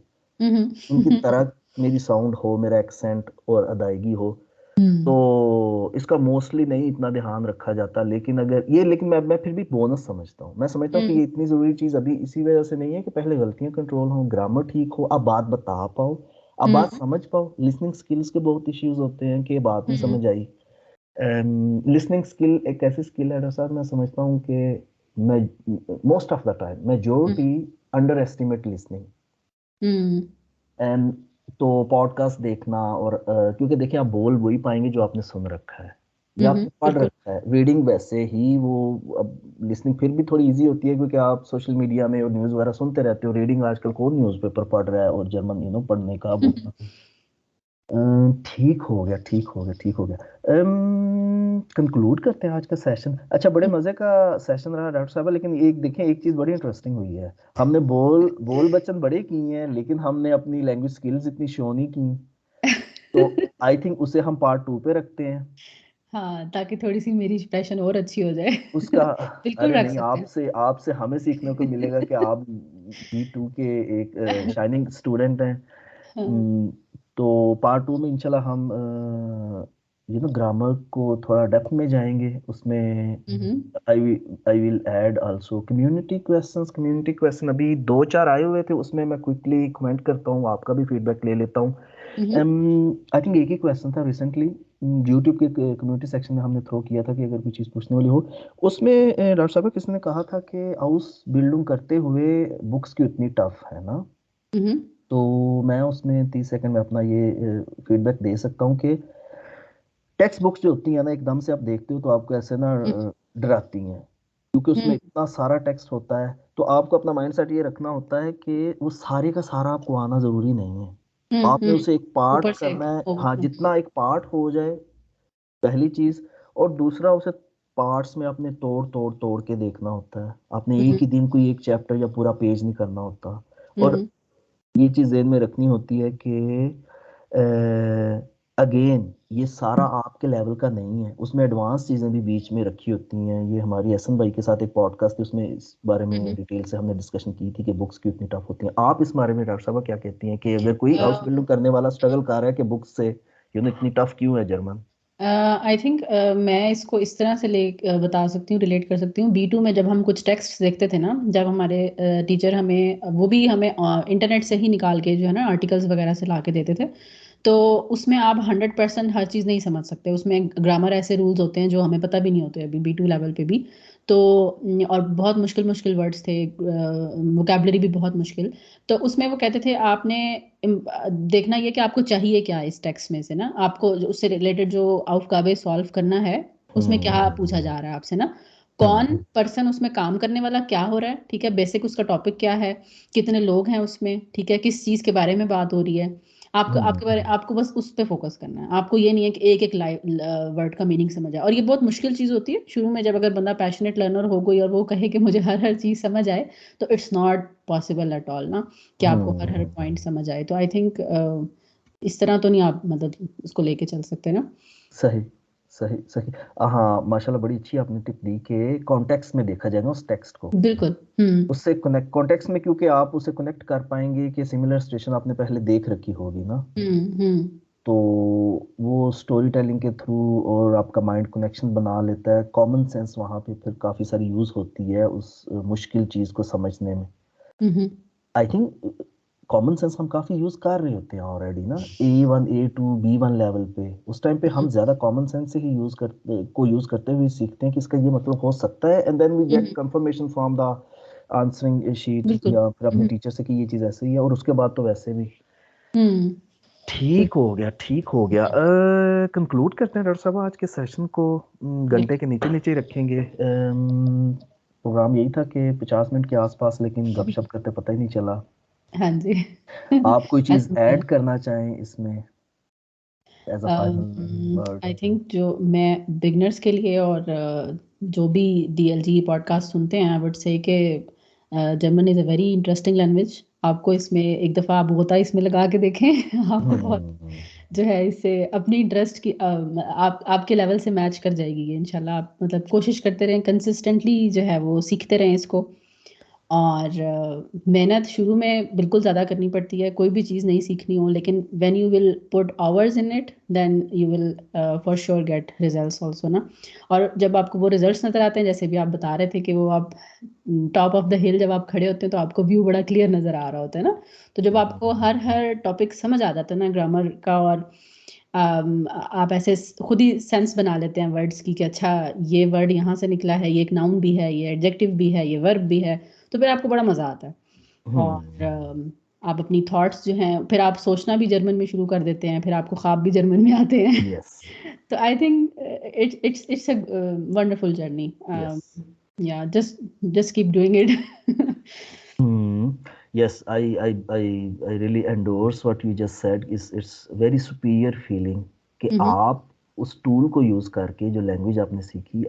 उनकी तरह मेरी साउंड हो, मेरा एक्सेंट और अदायगी हो। तो इसका मोस्टली नहीं इतना ध्यान रखा जाता, लेकिन अगर ये, लेकिन मैं फिर भी बोनस समझता हूँ। मैं समझता हूँ कि हम्म ये इतनी जरूरी चीज अभी इसी वजह से नहीं है कि पहले गलतियां कंट्रोल हो, ग्रामर ठीक हो, आप बात बता पाओ, आप बात हम्म समझ पाओ। लिसनिंग स्किल्स के बहुत इश्यूज होते हैं कि बात नहीं हम्म समझ आई। लिसनिंग स्किल एक ऐसी स्किल है डॉक्टर साहब, मैं समझता हूँ कि मैं most of the time majority under estimate listening. Hmm and तो पॉडकास्ट देखना, और क्योंकि देखिए आप बोल वही पाएंगे जो आपने सुन रखा है या आपने पढ़ बिल्कुल। रखा है। रीडिंग वैसे ही वो, अब लिसनिंग फिर भी थोड़ी इजी होती है क्योंकि आप सोशल मीडिया में और न्यूज़ वगैरह सुनते रहते हो। रीडिंग आजकल कौन न्यूज़पेपर पढ़ रहा है और जर्मन पढ़ने का वो। ठीक हो गया, ठीक हो गया, ठीक हो गया। कंक्लूड करते हैं आज का सेशन। अच्छा, बड़े मजे का सेशन रहा डॉक्टर साहब, लेकिन एक देखें, एक चीज बड़ी इंटरेस्टिंग हुई है। हमने बोल बोल बच्चन बड़े किए हैं, लेकिन हमने अपनी लैंग्वेज स्किल्स इतनी शो नहीं की। तो आई थिंक उसे हम पार्ट 2 पे रखते हैं हाँ, ताकि थोड़ी सी मेरी पैशन और अच्छी हो जाए। उसका। बिल्कुल अरे रख नहीं, सकते हैं। आपसे आपसे हमें सीखने को मिलेगा कि आप B2 के एक शाइनिंग स्टूडेंट हैं। हाँ हम्म, तो पार्ट 2 में इंशाल्लाह हम ग्रामर को थोड़ा डेप्थ में जाएंगे उसमें। I will add also community question अभी दो चार आए हुए थे, उसमें मैं क्विकली कमेंट करता हूँ, आपका भी फीडबैक ले लेता हूँ। आई थिंक एक ही क्वेश्चन था रिसेंटली यूट्यूब के कम्युनिटी सेक्शन में हमने थ्रो किया था कि अगर कोई चीज़ पूछने वाली हो उसमें, डॉक्टर साहब किसी ने कहा था कि हाउस बिल्डिंग करते हुए बुक्स क्यों इतनी टफ है ना। तो मैं उसमें 30 सेकंड में अपना ये फीडबैक दे सकता हूँ कि टेक्स्ट बुक्स जो होती है ना, एकदम से आप देखते हो तो आपको ऐसे ना डराती हैं, क्योंकि उसमें इतना सारा टेक्स्ट होता है। तो आपको अपना माइंडसेट ये रखना होता है कि वो सारे का सारा आपको आना जरूरी नहीं है, आपने उसे एक पार्ट ऊपर से करना है। हाँ, जितना एक पार्ट हो जाए, पहली चीज। और दूसरा, उसे पार्ट्स में आपने तोड़ तोड़ तोड़ के देखना होता है, आपने एक ही दिन कोई एक चैप्टर या पूरा पेज नहीं करना होता। और ये चीज ज़हन में रखनी होती है कि अगेन ये सारा आपके लेवल का नहीं है, उसमें एडवांस चीज़ें भी बीच में रखी होती हैं। ये हमारी एहसन भाई के साथ एक पॉडकास्ट थी, उसमें इस बारे में डिटेल से हमने डिस्कशन की थी कि बुक्स क्यों इतनी टफ होती हैं। आप इस बारे में डॉक्टर साहब क्या कहती हैं कि अगर कोई हाउस बिल्डिंग करने वाला स्ट्रगल कर रहा है कि बुक्स से इतनी टफ क्यों है जर्मन? आई थिंक मैं इसको इस तरह से बता सकती हूँ, रिलेट कर सकती हूँ। B2 में जब हम कुछ टेक्स्ट देखते थे ना, जब हमारे टीचर हमें वो भी हमें इंटरनेट से ही निकाल के जो है ना आर्टिकल्स वगैरह से ला के देते थे, तो उसमें आप 100% हर चीज़ नहीं समझ सकते। उसमें ग्रामर ऐसे रूल्स होते हैं जो हमें पता भी नहीं होते अभी B2 लेवल पे भी। तो और बहुत मुश्किल मुश्किल वर्ड्स थे, वोकेबलरी भी बहुत मुश्किल। तो उसमें वो कहते थे आपने देखना ये कि आपको चाहिए क्या इस टेक्स्ट में से ना, आपको उससे रिलेटेड जो aufgabe सॉल्व करना है उसमें क्या पूछा जा रहा है आपसे ना, कौन पर्सन उसमें काम करने वाला क्या हो रहा है, ठीक है, बेसिक उसका टॉपिक क्या है, कितने लोग हैं उसमें, ठीक है, किस चीज़ के बारे में बात हो रही है। आपको बस उस पे फोकस करना है। आपको ये नहीं है कि एक एक वर्ड का मीनिंग समझ आए, और ये बहुत मुश्किल चीज़ होती है शुरू में। जब अगर बंदा पैशनेट लर्नर हो गई और वो कहे कि मुझे हर हर चीज़ समझ आए, तो it's not possible at all ना, कि आपको हर हर पॉइंट समझ आए। तो आई थिंक इस तरह तो नहीं आप मतलब उसको लेके चल सकते ना। सही सही सही। हाँ, माशाल्लाह बड़ी अच्छी आपने टिप दी कि कॉन्टेक्स्ट में देखा जाएगा उस टेक्स्ट को, बिल्कुल। उससे कनेक्ट कॉन्टेक्स्ट में, क्योंकि आप उसे कनेक्ट कर पाएंगे कि सिमिलर सिचुएशन आपने पहले देख रखी होगी ना। तो वो स्टोरी टेलिंग के थ्रू और आपका माइंड कनेक्शन बना लेता है। कॉमन सेंस वहाँ पे फिर काफ़ी सारी यूज़ होती है उस मुश्किल चीज़ को समझने में। आई थिंक कॉमन सेंस हम काफ़ी यूज़ कर रहे होते हैं ऑलरेडी ना, A1 A2 B1 लेवल पे। उस टाइम पे हम ज़्यादा कॉमन सेंस से ही यूज़ करते हुए सीखते हैं कि इसका ये मतलब हो सकता है, and then we get confirmation from the answering sheet बिल्कुल। या फिर अपने टीचर से कि ये चीज़ ऐसे ही है, और उसके बाद तो वैसे भी ठीक हो गया, ठीक हो गया। कंक्लूड करते हैं डॉक्टर साहब आज के सेशन को, घंटे के नीचे नीचे ही रखेंगे। प्रोग्राम यही था कि 50 मिनट के आसपास, लेकिन गपशप करते पता ही नहीं चला। हाँ जी। आप कोई चीज़ ऐड करना चाहें इसमें as a final word? I think जो मैं बिगनर्स के लिए और जो भी DLG पॉडकास्ट सुनते हैं, आई वुड से कि German is a very interesting language. आपको इसमें एक दफ़ा आप होता इसमें लगा के देखें आपको बहुत जो है इससे अपनी इंटरेस्ट की आप आपके लेवल से मैच कर जाएगी ये इंशाल्लाह। आप मतलब कोशिश करते रहें, कंसिस्टेंटली जो है वो सीखते रहें इसको। और मेहनत शुरू में बिल्कुल ज़्यादा करनी पड़ती है, कोई भी चीज़ नहीं सीखनी हो, लेकिन when you will put hours in it then you will for sure get results also ना। और जब आपको वो रिजल्ट्स नज़र आते हैं, जैसे भी आप बता रहे थे कि वो आप टॉप ऑफ द हिल जब आप खड़े होते हैं तो आपको व्यू बड़ा क्लियर नज़र आ रहा होता है ना। तो जब आपको हर हर टॉपिक समझ आ जाता है ना ग्रामर का, और आप ऐसे खुद ही सेंस बना लेते हैं वर्ड्स की कि अच्छा ये वर्ड यहाँ से निकला है, ये एक नाउन भी है, ये एडजेक्टिव भी है, ये वर्ब भी है, तो फिर आपको बड़ा मज़ा आता है। और आप अपनी थॉट्स जो हैं फिर आप सोचना भी जर्मन में शुरू कर देते हैं, फिर आपको ख्वाब भी जर्मन में आते हैं। यस तो I think it's a wonderful journey. Yes या just keep doing it. yes, I really endorse what you just said. It's very superior feeling कि आप उस टूल को यूज करके जो लैंग्वेज आपने सीखी,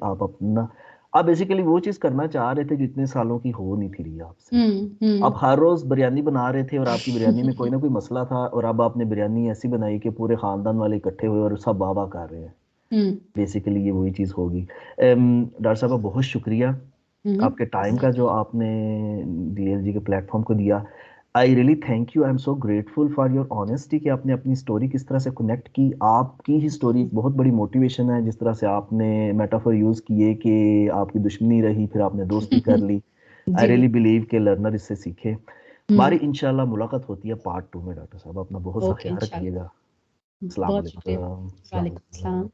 आप बेसिकली वो चीज करना चाह रहे थे जो इतने सालों की हो नहीं थी रही आपसे। आप हर रोज बिरयानी बना रहे थे और आपकी बिरयानी में कोई ना कोई मसला था, और अब आपने बिरयानी ऐसी बनाई कि पूरे खानदान वाले इकट्ठे हुए और सब वाह वाह कर रहे हैं। बेसिकली ये वही चीज होगी। डॉक्टर साहब बहुत शुक्रिया आपके टाइम का जो आपने DLG के प्लेटफॉर्म को दिया। I really thank you, I am so grateful for your honesty कि आपने अपनी स्टोरी किस तरह से कनेक्ट की। आपकी ही स्टोरी एक बहुत बड़ी मोटिवेशन है, जिस तरह से आपने मेटाफर यूज किए कि आपकी दुश्मनी रही फिर आपने दोस्ती कर ली। आई जी। रियली बिलीव के लर्नर इससे सीखे। हुँ। हमारी इंशाल्लाह मुलाकात होती है पार्ट 2 में। डॉक्टर साहब अपना बहुत सा ओके ख्याल इंशाल्लाह। रखिएगा। अस्सलाम बहुत शुक्रिया। वालेकुम। अस्सलाम वालेकुम वालेकुम। सलाम।